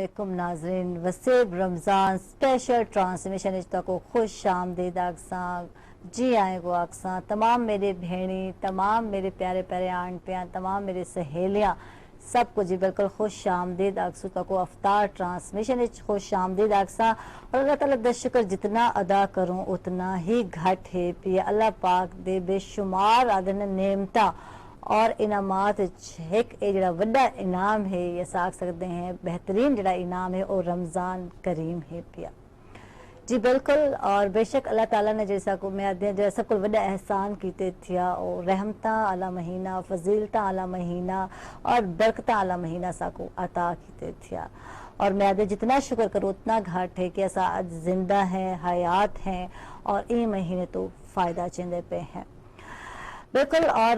علیکم ناظرین، وسیب رمضان اسپیشل ٹرانسمیشن کو خوش آمدید آگساں جی آئیں گو آگساں تمام میرے بھینی، تمام میرے پیارے پیارے آنٹیاں، تمام میرے سہیلیاں سب کو جی بالکل خوش آمدید آگسو تکو افطار ٹرانسمیشن خوش آمدید آگساں. اور اللہ تعالیٰ دا شکر جتنا ادا کروں اتنا ہی گھٹ ہے پی اللہ پاک دے بے شمار آدھن نعمتہ اور انعامات ایک جڑا وڈا انعام ہے یہ ساکھ سکتے ہیں بہترین جڑا انعام ہے وہ رمضان کریم ہے پیا جی بالکل. اور بے شک اللہ تعالیٰ نے جیسا کو میں جو سب کو وڈا احسان کیتے تھیا اور رحمتاں اعلیٰ مہینہ، فضیلتاں اعلیٰ مہینہ اور برکتاں اعلیٰ مہینہ سا کو عطا کیتے تھیا. اور میں جتنا شکر کروں اتنا گھاٹ ہے کہ ایسا آج زندہ ہیں، حیات ہیں اور این مہینے تو فائدہ چندے پہ ہیں بالکل. اور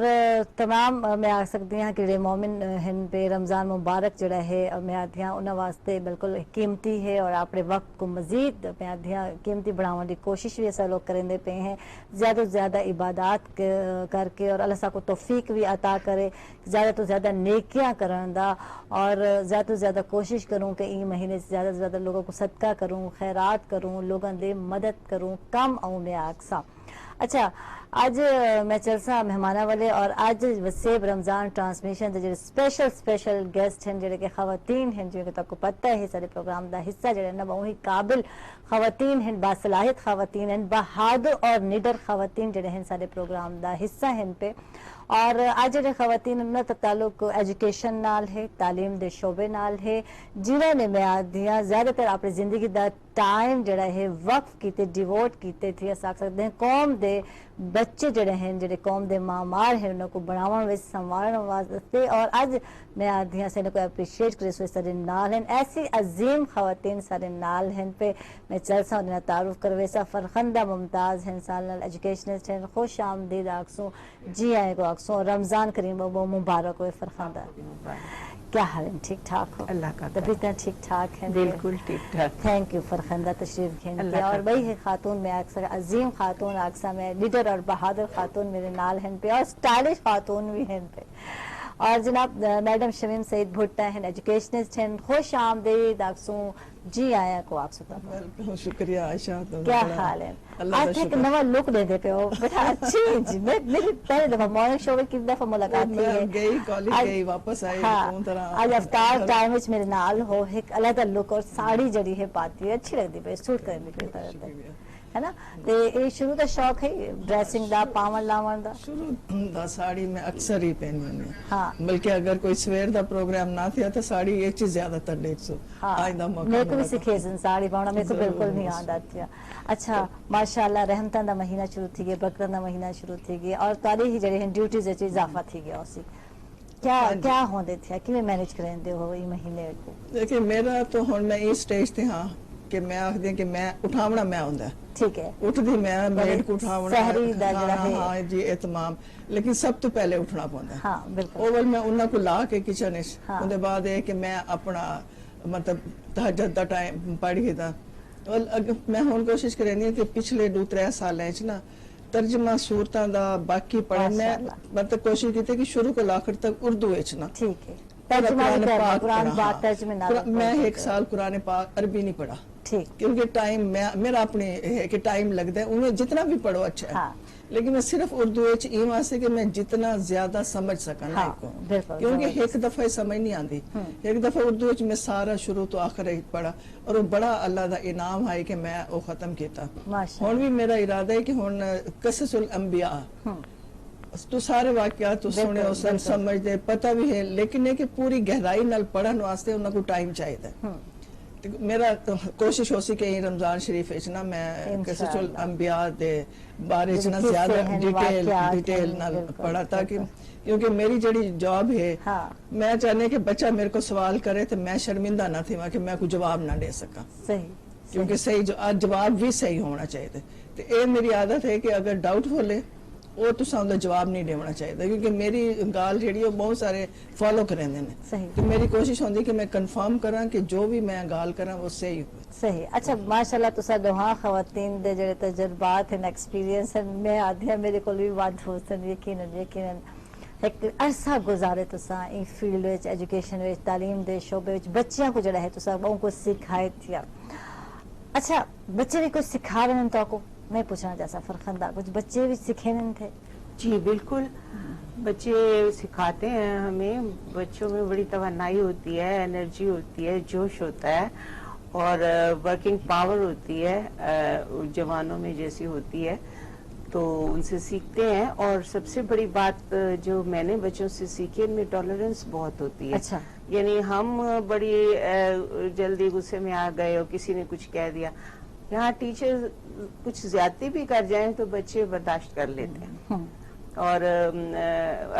تمام میں آ سکتی ہیں کہ جڑے مومن ہن پہ رمضان مبارک جڑا ہے میں آدھیاں انہاں واسطے بالکل قیمتی ہے اور اپنے وقت کو مزید میں آدھیاں قیمتی بڑھانے کی کوشش بھی ایسا لوگ کریں پہ ہیں زیادہ سے زیادہ عبادات کر کے اور اللہ کو توفیق بھی عطا کرے زیادہ تو زیادہ نیکیاں کرن دا اور زیادہ تو زیادہ کوشش کروں کہ این مہینے سے زیادہ زیادہ لوگوں کو صدقہ کروں، خیرات کروں، لوگوں دے مدد کروں کم آؤں میں آکساں. اچھا آج میں چلسا مہمانہ والے اور آج وسیب رمضان ٹرانسمیشن دے جڑے اسپیشل گیسٹ ہیں جڑے کہ خواتین ہیں جو کہ تک کو پتہ ہے سارے پروگرام دا حصہ جڑے نا وہی قابل خواتین ہیں، باصلاحیت خواتین ہیں، بہادر اور نڈر خواتین جڑے ہیں سارے پروگرام دا حصہ ہیں پہ. اور آج جڑے خواتین انہاں دا تعلق ایجوکیشن نال ہے، تعلیم دے شعبے نال ہے جنہوں نے میں آدھیاں زیادہ تر اپنی زندگی دا ٹائم جڑا ہے وقف کیتے ڈیووٹ کیتے تھے ساکھ سکتے ہیں قوم دے بچے جڑے ہیں جڑے قوم دے مامار ہیں انہوں کو بڑھاون ویسے سنوارن واسطے. اور آج میں آدھیاں سے انہوں کو اپریشیٹ کرے سوئے سارے نال ہیں ایسی عظیم خواتین سارے نال ہیں پہ میں چلسا انہیں تعارف کرویسا. فرخندہ ممتاز ہیں سالنال ایجوکیشنسٹ ہیں، خوش آمدید آکسوں جی آئے کو آکسوں رمضان کریم وہ مبارک ہوئے. فرخندہ کیا حال ہیں؟ ٹھیک ٹھاک ہو؟ اللہ کا طبیعتیں ٹھیک ٹھاک ہیں؟ بالکل ٹھیک ٹھاک. تھینک یو فرخندہ تشریف کھینتے. اور وہی ہے خاتون میں اکثر عظیم خاتون اکثر میں لیڈر اور بہادر خاتون میرے نال ہیں پہ اور سٹائلش خاتون بھی ہیں پہ. اور جناب میڈم شمیم سعید بھٹا ہیں ایجوکیشنسٹ ہیں، خوش آمدید آکسوں جی آیا کو آکسوں. شکریہ عائشہ. کیا حال ہے؟ آج ایک نوا لک دے دے پہ ہو بیٹا اچھی ہیں جی. میری پہلے دفعہ مارننگ شو میں کس دفعہ ملاقات تھی ہے گئی کالج گئی واپس آئی. آج افطار ٹائم وچ میرے نال ہو ایک علیحدہ لک اور ساڑی جڑی ہے پاتی ہے اچھی لگتی پہ سوٹ کرنے کی ہے نا. یہ شروع کا شوق ہے ڈریسنگ دا پاون لاون دا؟ شروع دا ساڑی میں اکثر ہی پہنی ہوں ہاں بلکہ اگر کوئی سویر دا پروگرام نہ تھیا تو ساڑی ایک چیز زیادہ تر دیکھ سو. میرے کو بھی سکھے سن ساڑی پاؤنا میرے کو بالکل نہیں آتا تھیا. اچھا ماشاءاللہ رحمتاں دا مہینہ شروع تھی گیا، برکتاں دا مہینہ شروع تھی گیا اور تاریخی جڑے ہیں ڈیوٹیز اضافہ تھی گیا اسی کیا ہوندے تھے کہ میں مینج کریں دے ہو یہ مہینے کو؟ دیکھیں میرا تو ہن میں اس سٹیج تے ہاں کہ میں آکھ دیں کہ میں اٹھاونا میں ہوندا ٹھیک ہے اٹھ دی میں میڈ کو اٹھاونا سحری دا جڑا ہے ہاں جی اہتمام لیکن سب تو پہلے اٹھنا پوندا. ہاں بالکل اوول میں انہاں کو لا کے کچن وچ اون دے بعد ہے کہ میں اپنا مطلب تہجد دا ٹائم پڑھ کے دا. میں ہن کوشش کرنی کہ پچھلے 2-3 سالاں وچ نا ترجمہ صورتاں دا باقی پڑھن میں مطلب کوشش کی کہ شروع کو آخر تک اردو وچ نا. ٹھیک ہے قرآن پاک ترجمے نال. میں ایک سال قرآن پاک عربی نہیں پڑھا ٹھیک کیونکہ ٹائم میرا اپنے ہے کہ ٹائم لگتا ہے انہیں جتنا بھی پڑھو اچھا ہے لیکن میں صرف اردو وچ یہ واسطے کہ میں جتنا زیادہ سمجھ سکا نا کیونکہ ایک دفعہ سمجھ نہیں آتی. ایک دفعہ اردو وچ میں سارا شروع تو آخر پڑھا اور وہ بڑا اللہ دا انعام ہے کہ میں وہ ختم کیتا. ہن بھی میرا ارادہ ہے کہ ہن قصص الانبیاء تو سارے واقعات تو سنے ہو سمجھ دے پتہ بھی ہے لیکن یہ کہ پوری گہرائی نال پڑھن واسطے انہاں کو ٹائم چاہیے. میرا کوشش ہو سی کہ رمضان شریف نا میں قصص الانبیاء دے بارے نا زیادہ ڈیٹیل نال پڑھا تاکہ کیونکہ میری جڑی جاب ہے میں چاہنے کہ بچہ میرے کو سوال کرے تو میں شرمندہ نہ تھی کہ میں کوئی جواب نہ دے سکا کیونکہ صحیح جواب بھی صحیح ہونا چاہیے. تو یہ میری عادت ہے کہ اگر ڈاؤٹ فل ہے وہ تساں دا جواب نہیں دینا چاہیے کیونکہ میری گال جیڑی ہے بہت سارے فالو کریں دے تو میری کوشش ہوندی کہ میں کنفرم کراں کہ جو بھی میں گال کراں وہ صحیح ہو. صحیح. اچھا ماشاءاللہ تساں دوہاں خواتین دے جڑے تجربات ہیں ایکسپیرینس ہیں میں آدھیا میرے کو بھی بات ہو سن یقیناً ایک عرصہ گزارے تساں ان فیلڈ وچ ایجوکیشن وچ تعلیم دے شعبے وچ بچیاں کو جڑا ہے تساں ان کو سکھائے تھیا. اچھا بچے بھی کچھ سکھا رہے ہیں تو کو میں پوچھنا چاہتا فرخندہ کچھ بچے بھی سکھے نہیں تھے؟ جی بالکل بچے سکھاتے ہیں ہمیں. بچوں میں بڑی توانائی ہوتی ہے, انرجی ہوتی ہے, جوش ہوتا ہے اور ورکنگ پاور ہوتی ہے جوانوں میں جیسی ہوتی ہے, تو ان سے سیکھتے ہیں. اور سب سے بڑی بات جو میں نے بچوں سے سیکھی ان میں ٹالرنس بہت ہوتی ہے. اچھا. یعنی ہم بڑی جلدی غصے میں آ گئے اور کسی نے کچھ کہہ دیا, یہاں ٹیچر کچھ زیادتی بھی کر جائیں تو بچے برداشت کر لیتے ہیں. اور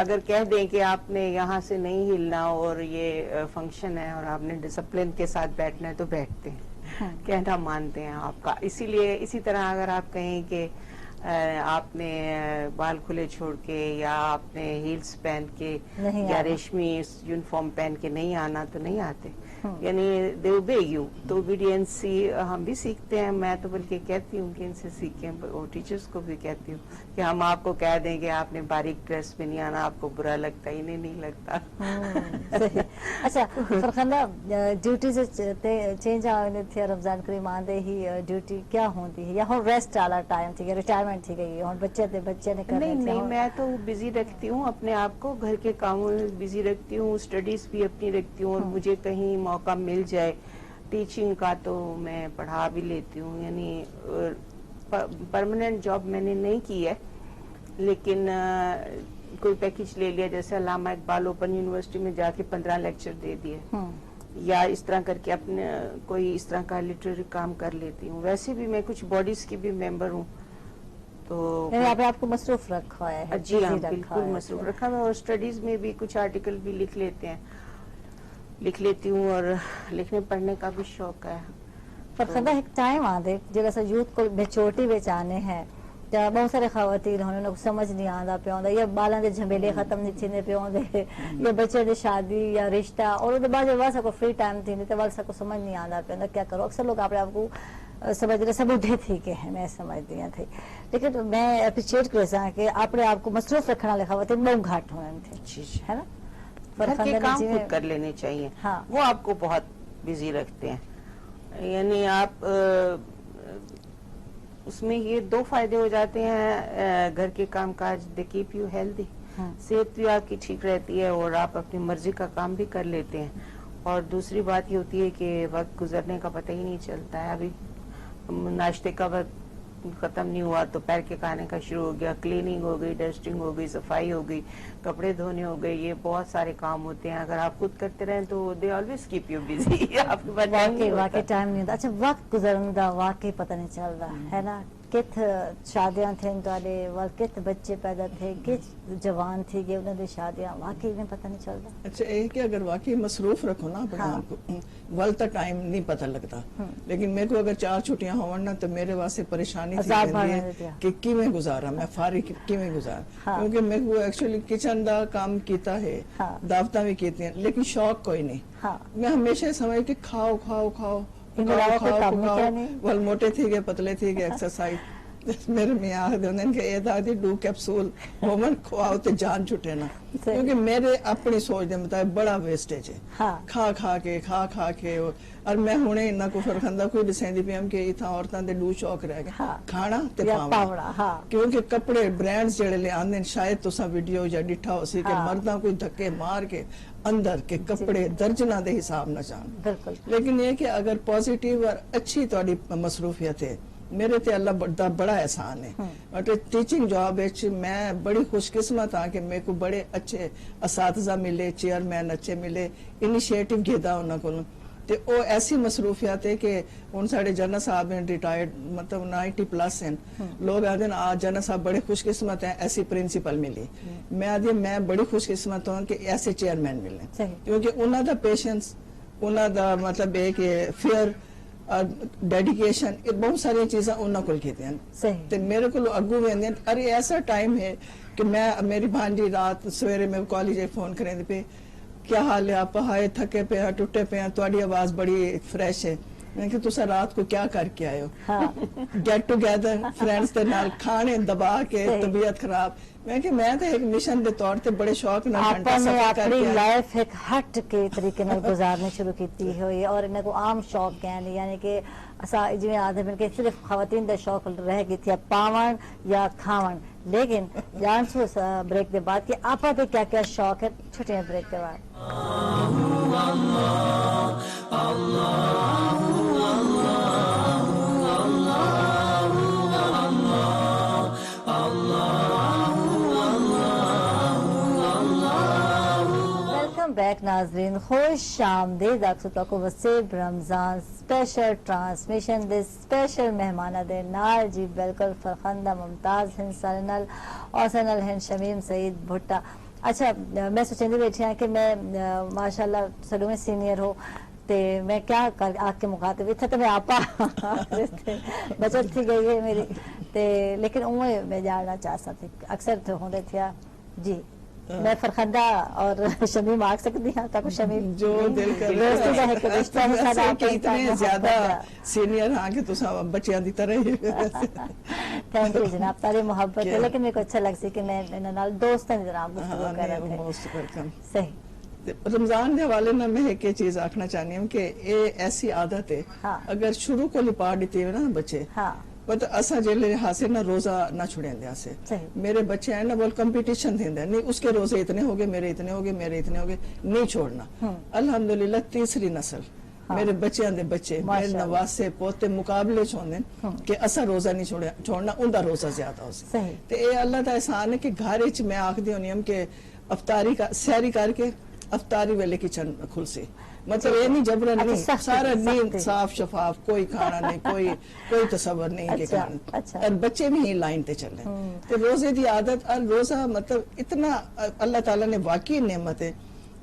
اگر کہہ دیں کہ آپ نے یہاں سے نہیں ہلنا اور یہ فنکشن ہے اور آپ نے ڈسپلن کے ساتھ بیٹھنا ہے تو بیٹھتے ہیں, کہنا مانتے ہیں آپ کا. اسی لیے اسی طرح اگر آپ کہیں کہ آپ نے بال کھلے چھوڑ کے یا آپ نے ہیلز پہن کے یا ریشمی یونیفارم پہن کے نہیں آنا تو نہیں آتے. یعنی دے اوبے یو. تو اوبیڈینسی ہم بھی سیکھتے ہیں. میں تو بلکہ کہتی ہوں کہ ان سے سیکھیں, اور ٹیچرز کو بھی کہتی ہوں کہ ہم آپ کو کہہ دیں کہ آپ نے باریک ڈریس میں نہیں آنا, آپ کو برا لگتا, انہیں نہیں لگتا. اچھا فرخندہ ڈیوٹی سے چینج آنے تھے رمضان کریم آندے ہی ڈیوٹی کیا ہوتی ہے یا ہوں ریسٹ والا ٹائم تھی یا ریٹائرمنٹ تھی گئی ہوں بچے نے کرنے تھے؟ نہیں میں تو بزی رکھتی ہوں اپنے آپ کو, گھر کے کاموں میں بزی رکھتی ہوں, اسٹڈیز بھی اپنی رکھتی ہوں, اور مجھے کہیں موقع مل جائے ٹیچنگ کا تو میں پڑھا بھی لیتی ہوں. یعنی پرماننٹ جاب میں نے نہیں کی ہے, لیکن کوئی پیکج لے لیا, جیسے علامہ اقبال اوپن یونیورسٹی میں جا کے 15 لیکچر دے دیے, یا اس طرح کر کے اپنے کوئی اس طرح کا لٹریری کام کر لیتی ہوں. ویسے بھی میں کچھ باڈیز کی بھی ممبر ہوں, تو آپ کو مصروف رکھا ہے. جی ہاں بالکل مصروف رکھا ہے, اور اسٹڈیز میں بھی کچھ آرٹیکل بھی لکھ لیتی ہوں, اور لکھنے پڑھنے کا بھی شوق ہے. فرخندہ ایک ٹائم آدھے جیسا یوتھ کو میچورٹی وچ آنے ہیں, بہت سارے خواتین ہونے کو سمجھ نہیں آتا پیا ہوندا, یا بالاں دے جھمیلے ختم نہیں تھیندے پیا ہوندے, یا بچے دی شادی یا رشتہ, اور اودے بعد واسا کو فری ٹائم تھیندے تے واسا کو سمجھ نہیں آتا پیا ہوندا کیا کرو. اکثر لوگ اپنے آپ کو سمجھ رہے سب بڈھے تھی کہ ہیں, میں سمجھتی ہوں تھی, لیکن میں اپریشیٹ کروں سا کہ اپنے آپ کو مصروف رکھنے والے خواتین بہت گھٹ ہوئے تھے, ہے نا. گھر کے کام خود کر لینے چاہیے, وہ آپ کو بہت بزی رکھتے ہیں. یعنی آپ اس میں یہ 2 فائدے ہو جاتے ہیں گھر کے کام کاج, دے کیپ یو ہیلدی, صحت بھی آپ کی ٹھیک رہتی ہے اور آپ اپنی مرضی کا کام بھی کر لیتے ہیں. اور دوسری بات یہ ہوتی ہے کہ وقت گزرنے کا پتہ ہی نہیں چلتا ہے. ابھی ناشتے کا وقت ختم نہیں ہوا تو پیر کے کھانے کا شروع ہو گیا, کلیننگ ہو گئی, ڈسٹنگ ہو گئی, صفائی ہو گئی, کپڑے دھونے ہو گئے. یہ بہت سارے کام ہوتے ہیں, اگر آپ خود کرتے رہیں تو they always keep you busy. آپ واقعی ٹائم نہیں ہوتا. اچھا وقت گزرنے دا واقعی پتہ نہیں چل رہا ہے نا. کت شادیاں تھیں تھوڑے, کت بچے پیدا تھے, کت جوان تھی گئے انہوں نے شادیاں, واقعی میں پتہ نہیں چل رہا. اچھا یہ کہ اگر واقعی مصروف رکھو نا اپنے آپ کو, ول تا ٹائم نہیں پتہ لگتا. لیکن میرے کو اگر 4 چھٹیاں ہون نا تو میرے واسطے پریشانی تھی کہ کیویں گزارا, میں فارغ کیویں گزارا, کیونکہ میرے کو ایکچولی کچن دا کام کیتا ہے, دعوتاں بھی کیتی ہیں, لیکن شوق کوئی نہیں. میں ہمیشہ سمجھ کہ کھاؤ کھاؤ کھاؤ ول موٹے تھی گئے, پتلے تھی گئے, ایکسرسائز میرے میاں آخر دیں کہ یہ تھا ڈو کیپسول ہومن کھواؤ تے جان چھٹے نا, کیونکہ میرے اپنی سوچ دے مطابق بڑا ویسٹیج ہے کھا کھا کے. اور میں ہونے نہ کو فرخندہ کوئی دسیندی پی ہم کہ اتھا عورتاں دے 2 شوق رہ گئے, کھانا تے پاوڑا. کیونکہ کپڑے برانڈز جڑے لے آندے شاید تساں ویڈیو یا ڈٹھا ہو سی کہ مرداں کوئی دھکے مار کے اندر کے کپڑے درجناں دے حساب نہ جان. لیکن یہ کہ اگر پازیٹیو اور اچھی تہاڈی مصروفیت ہے, میرے تے اللہ دا بڑا احسان ہے. اور ٹیچنگ جاب وچ میں بڑی خوش قسمت ہاں کہ میرے کو بڑے اچھے اساتذہ ملے, چیئرمین اچھے ملے, انیشیٹو گیدا انہاں کولوں. تے او ایسی مصروفیات ہے کہ ان ساڑے جنرل صاحب ہیں ریٹائرڈ, مطلب 90+ ہیں, لوگ آدھے نا آج جنرل صاحب بڑے خوش قسمت ہیں ایسی پرنسپل ملی. میں آدھے میں بڑی خوش قسمت ہوں کہ ایسے چیئرمین ملیں, کیونکہ انہاں دا پیشنس, انہاں دا مطلب ہے کہ فیئر اور ڈیڈیکیشن, بہت ساری چیزاں انہاں کول کیتے ہیں. تے میرے کو اگو ویندے ہیں, ارے ایسا ٹائم ہے کہ میں میری بھانجی رات سویرے میں کالج فون کریں پہ کیا حال ہے آپ, ہائے تھکے پہ ہیں, ٹوٹے پہ ہیں, تھوڑی آواز بڑی فریش ہے, میں کہ تسا رات کو کیا کر کے آئے ہو گیٹ ٹوگیدر فرینڈز دے نال کھانے دبا کے طبیعت خراب میں کہ میں تے ایک مشن دے طور تے بڑے شوق نال گھنٹہ سفر کر کے اپنی لائف ایک ہٹ کے طریقے نال گزارنے شروع کیتی ہوئی اور انہاں کو عام شوق کہنے یعنی کہ اسا جویں آدھے مل کے صرف خواتین دا شوق رہ گئی تھی پاون یا کھاون لیکن جان سو بریک دے بعد کہ آپا دے کیا کیا شوق ہے چھٹیاں بریک کے بعد بیک ناظرین خوش آمدید آپ کو وسیب رمضان سپیشل ٹرانسمیشن دے سپیشل مہمانہ دے نال جی بالکل فرخندہ ممتاز ہن سالنل اور سنل ہن شمیم سعید بھٹا اچھا میں سوچندی بیٹھی ہوں کہ میں ماشاءاللہ سلو میں سینئر ہو تے میں کیا کر آگ کے مخاطب تھا تو میں آپا بچت تھی گئی ہے میری تے لیکن اوہ میں جاننا چاہتا تھی اکثر تو ہوندے تھیا جی میں فرخندہ اور شمیم آگ سکتی ہوں تاکہ شمیم جو دل کر رہا ہے کہ اتنے زیادہ سینئر ہاں کہ تو سب بچیاں دی طرح ہی تھینک یو جناب تاری محبت ہے لیکن میرے کو اچھا لگ سی کہ میں انہوں دوستوں کی طرح گفتگو کر رہے تھے صحیح رمضان دے حوالے نہ میں ایک چیز آکھنا چاہنی ہوں کہ اے ایسی عادت ہے اگر شروع کو لپا دیتی ہے نا بچے پتہ اسا جیلے حاصل نہ روزہ نہ چھڑیں دیا سے میرے بچے ہیں نا بول کمپٹیشن دیں دیں نہیں اس کے روزے اتنے ہوگے میرے اتنے ہوگے میرے اتنے ہوگے نہیں چھوڑنا الحمدللہ تیسری نسل میرے بچیاں دے بچے میرے نواسے پوتے مقابلے چھوندیں کہ اسا روزہ نہیں چھوڑنا ان دا روزہ زیادہ ہو سے تے اے اللہ دا احسان ہے کہ گھر وچ میں آکھ دی ہونی ہم کہ افطاری کا سحری کر کے افطاری ویلے کچن کھل سے مطلب یہ نہیں جبرن نہیں سارا نیند صاف شفاف کوئی کھانا نہیں کوئی تصور نہیں کہ کھانا اور بچے بھی ہی لائن تے چل رہے ہیں تو روزے دی عادت اور روزہ مطلب اتنا اللہ تعالیٰ نے واقعی نعمت ہے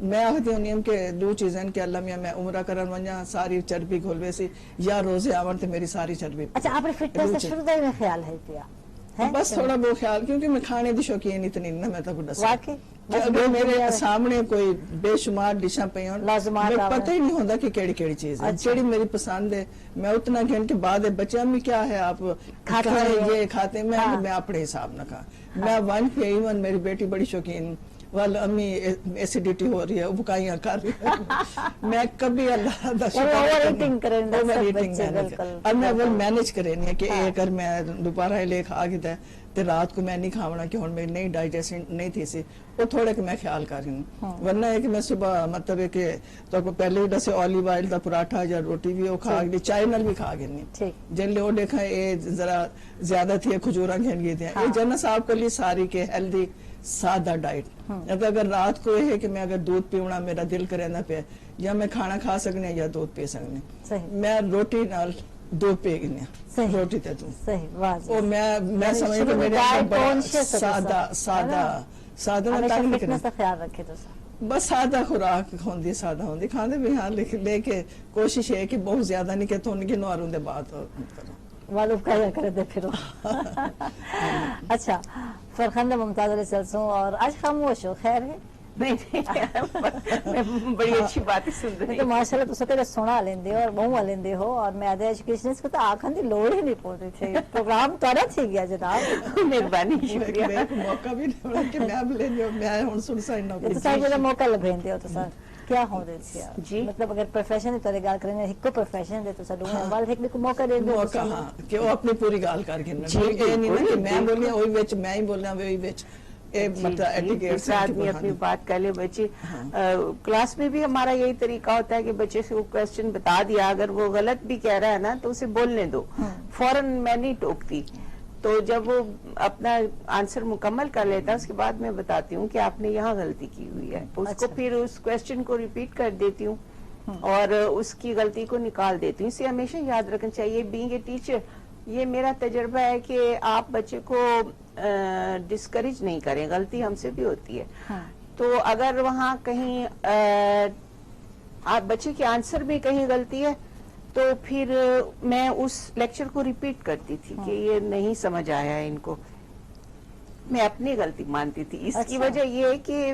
میں آختی ہوں نیم کہ دو چیزیں کہ اللہ میاں میں عمرہ کرن ونجا ساری چربی کھولوے سی یا روزے آون تے میری ساری چربی اچھا آپ نے فٹنس سے شروع میں خیال ہے پیا بس تھوڑا بہت خیال کیونکہ میں کھانے دی شوقین اتنی نہ میں تو دسا اگر میرے سامنے کوئی بے شمار ڈشاں پہ ہوں میں پتہ ہی نہیں ہوتا کہ کیڑی کیڑی چیز ہے جیڑی میری پسند ہے میں اتنا گھن کے بعد بچہ میں کیا ہے آپ کھاتے یہ کھاتے میں اپنے حساب نہ کھا میں ون پہ ایون میری بیٹی بڑی شوقین وال امی ایسیڈیٹی ہو رہی ہے بکائیاں کر رہی ہے میں کبھی اللہ دا شکر اور میں وہ مینج کرینی ہے کہ اگر میں دوپہر لے کھا گیا تے رات کو میں نہیں کھاونا کہ ہن میں نہیں ڈائجیشن نہیں تھی سی وہ تھوڑے کہ میں خیال کر رہی ہوں ورنہ ہے کہ میں صبح مطلب ہے کہ تو پہلے جیسے اولیو آئل دا پراٹھا یا روٹی بھی وہ کھا گئی چائے نال بھی کھا گئی جن لے وہ دیکھا اے ذرا زیادہ تھی کھجوراں گھن گئی تھی یہ جنہ صاحب کے لیے ساری کے ہیلدی سادہ ڈائٹ اگر رات کو یہ ہے کہ میں اگر دودھ پیونا میرا دل کرے نہ پہ یا میں کھانا کھا سکنے یا دودھ پی سکنے میں روٹی نال دودھ پی گئی روٹی تے دوں اور میں سمجھ کہ میرے سادہ میں تنگ نہیں کرنا بس سادہ خوراک ہوندی سادہ ہوندی کھانے بھی ہاں لے کے کوشش ہے کہ بہت زیادہ نہیں کہ تھوڑی کے نواروں دے بات کرو معلوم کر دے پھر اچھا فرخندہ ممتاز علیہ سلسوں اور آج خاموش ہو خیر ہے نہیں میں بڑی اچھی باتیں سن رہی تو ماشاءاللہ تو سکے سونا لیندے اور بہو لیندے ہو اور میں آدھے ایجوکیشن کو تو آنکھاں دی لوڑ ہی نہیں پڑ رہی تھی پروگرام تھوڑا تھی گیا جناب مہربانی شکریہ موقع بھی نہیں ہوا کہ میں اب لے جو میں ہن سن سائنا تو سارے جڑا موقع لبھیندے ہو تو سر کیا ہو دے سی جی مطلب اگر پروفیشن تے گال کرنے ایک کو پروفیشن دے تو سڈو وال ایک کو موقع دے دو موقع ہاں کہ وہ اپنی پوری گال کر کے یہ نہیں کہ میں بولیا وہی وچ میں ہی بولنا وہی وچ آدمی اپنی بات کر لے بچے کلاس میں بھی ہمارا یہی طریقہ ہوتا ہے کہ بچے سے وہ کوسچن بتا دیا اگر وہ غلط بھی کہہ رہا ہے نا تو اسے بولنے دو فوراً میں نہیں ٹوکتی تو جب وہ اپنا آنسر مکمل کر لیتا ہے اس کے بعد میں بتاتی ہوں کہ آپ نے یہاں غلطی کی ہوئی ہے اس کو پھر اس کوسچن کو ریپیٹ کر دیتی ہوں اور اس کی غلطی کو نکال دیتی ہوں اسے ہمیشہ یاد رکھنا چاہیے بینگ اے ٹیچر یہ میرا تجربہ ہے کہ آپ بچے کو ڈسکریج نہیں کریں غلطی ہم سے بھی ہوتی ہے تو اگر وہاں کہیں آپ بچے کے آنسر میں کہیں غلطی ہے تو پھر میں اس لیکچر کو ریپیٹ کرتی تھی کہ یہ نہیں سمجھ آیا ہے ان کو میں اپنی غلطی مانتی تھی اس کی وجہ یہ ہے کہ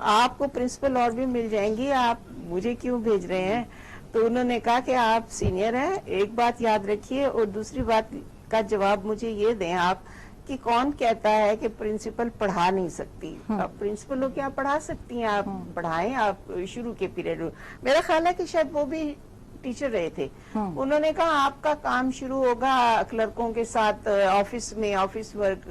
آپ کو پرنسپل اور بھی مل جائیں گی, آپ مجھے کیوں بھیج رہے ہیں؟ تو انہوں نے کہا کہ آپ سینئر ہیں, ایک بات یاد رکھیے, اور دوسری بات کا جواب مجھے یہ دیں آپ کہ کون کہتا ہے کہ پرنسپل پڑھا نہیں سکتی؟ آپ پرنسپل ہو کیا پڑھا سکتی ہیں, آپ پڑھائیں, آپ شروع کے پیریڈ. میرا خیال ہے کہ شاید وہ بھی ٹیچر رہے تھے. انہوں نے کہا آپ کا کام شروع ہوگا کلرکوں کے ساتھ آفس میں, آفس ورک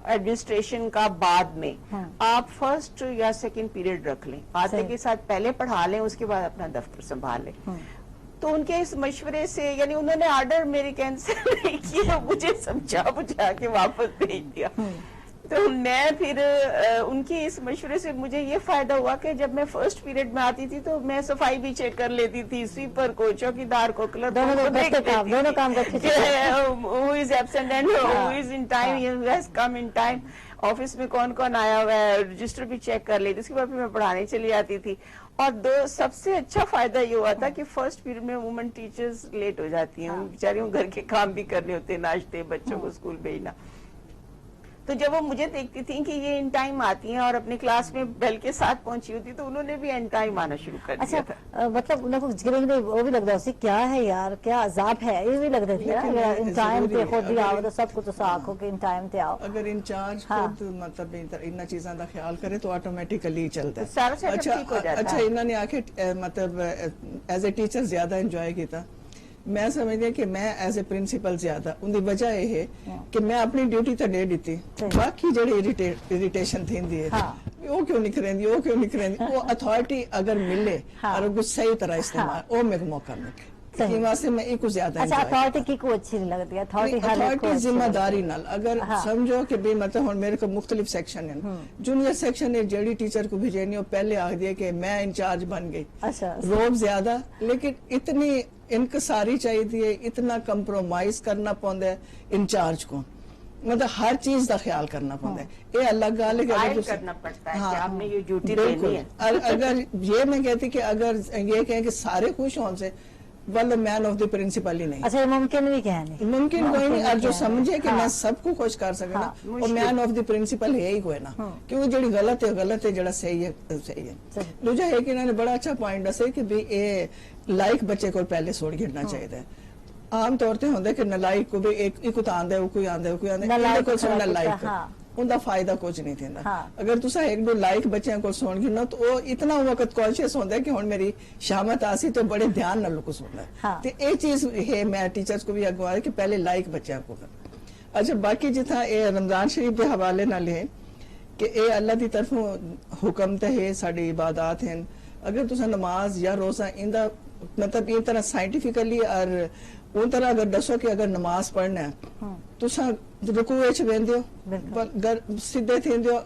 ایڈمنسٹریشن کا بعد میں, آپ فرسٹ یا سیکنڈ پیریڈ رکھ لیں, آتے کے ساتھ پہلے پڑھا لیں, اس کے بعد اپنا دفتر سنبھال لیں. تو ان کے اس مشورے سے, یعنی انہوں نے آرڈر میری کینسل نہیں کیا, مجھے سمجھا بجھا کے واپس بھیج دیا. تو میں پھر ان کی اس مشورے سے مجھے یہ فائدہ ہوا کہ جب میں فرسٹ پیریڈ میں آتی تھی تو میں صفائی بھی چیک کر لیتی تھی, سویپر کو, چوکیدار کو, کلرک کو, دونوں کام who is absent and who is in time, who has come in time, office میں کون کون آیا ہوا ہے, رجسٹر بھی چیک کر لیتی. اس کے بعد پھر میں پڑھانے چلی جاتی تھی. اور سب سے اچھا فائدہ یہ ہوا تھا کہ فرسٹ پیریڈ میں وومن ٹیچرز لیٹ ہو جاتی ہیں, بیچاری گھر کے کام بھی کرنے ہوتے ہیں, ناشتے, بچوں کو اسکول بھیجنا. تو جب وہ مجھے دیکھتی تھیں کہ یہ ان ٹائم آتی ہیں اور اپنی کلاس میں بیل کے ساتھ پہنچی ہوتی, تو انہوں نے بھی ان ٹائم آنا شروع کر دیا تھا. مطلب انہیں کو وہ بھی لگ رہا ہے کیا ہے یار, کیا عذاب ہے, یہ بھی لگ رہا ہے ان ٹائم پہ خود بھی آؤ تو سب کو تو آنکھوں کہ ان ٹائم پہ آؤ. اگر انچارج خود مطلب ان چیزوں کا خیال کرے تو آٹومیٹیکلی چلتا ہے. اچھا انہوں نے آخر مطلب ایز اے ٹیچر زیادہ انجوائے کیتا. میں سمجھتی ہوں کہ میں ایز اے پرنسپل زیادہ, ان کی وجہ یہ ہے کہ میں اپنی ڈیوٹی تو دے دیتی, باقی جڑی اریٹیشن تھی وہ کیوں نہیں کریں, وہ کیوں نہیں کریں, وہ اتھارٹی اگر ملے اور وہ صحیح طرح استعمال, وہ میرے موقع ملے. واسطے میں ایک زیادہ اتھارٹی کی کو اچھی نہیں لگتی, اتھارٹی ذمہ داری نال اگر سمجھو کہ بھی مطلب ہوں میرے کو مختلف سیکشن ہیں, جونیئر سیکشن ہے جیڑی ٹیچر کو بھیجنی وہ پہلے آخ دیا کہ میں انچارج بن گئی, روب زیادہ, لیکن اتنی انکساری چاہیے, اتنا کمپرومائز کرنا پوندا ہے انچارج کو, مطلب ہر چیز کا خیال کرنا پڑتا ہے. یہ الگ گال ہے کہ کرنا پڑتا ہے کہ آپ نے یہ ڈیوٹی دینی ہے. اگر یہ میں کہتی کہ اگر یہ کہیں کہ سارے خوش ہوں سے واللہ مین آف دی پرنسپل ہی نہیں. اچھا ممکن بھی کہنے, ممکن کوئی نہیں, اور جو سمجھے کہ میں سب کو خوش کر سکنا وہ مین آف دی پرنسپل ہے ہی کوئی نا, کیونکہ جڑی غلط ہے غلط ہے, جڑا صحیح ہے صحیح ہے. دوجا ہے کہ انہوں نے بڑا اچھا پوائنٹ دسے کہ بھی اے لائک بچے کو پہلے سوڑ گرنا چاہیے. عام طور تے ہوندے کہ نلائک کو بھی ایک آندا ہے, وہ کوئی آندا ہے, وہ کوئی آندا ہے, کو سننا لائک ان کا فائدہ کچھ نہیں تھیندا. اگر تسا ایک دو لائک بچیاں کو سن گنا تو وہ اتنا وقت کانشیس ہوندا ہے کہ ہن میری شامت آسی تو بڑے دھیان نال کو سننا ہے. تے اے چیز ہے میں ٹیچرز کو بھی اگوا ہے کہ پہلے لائک بچیاں کو کر. اچھا باقی جتھا اے رمضان شریف کے حوالے نال ہے کہ اے اللہ دی طرفوں حکم تے ہے, ساڈی عبادات ہیں. اگر تسا نماز یا روزہ ایندا مطلب یہ طرح سائنٹیفکلی اور اون طرح اگر دسو کہ اگر نماز پڑھنا ہے تسا رکوع وچ ویندے ہو, سیدھے تھیندے ہو,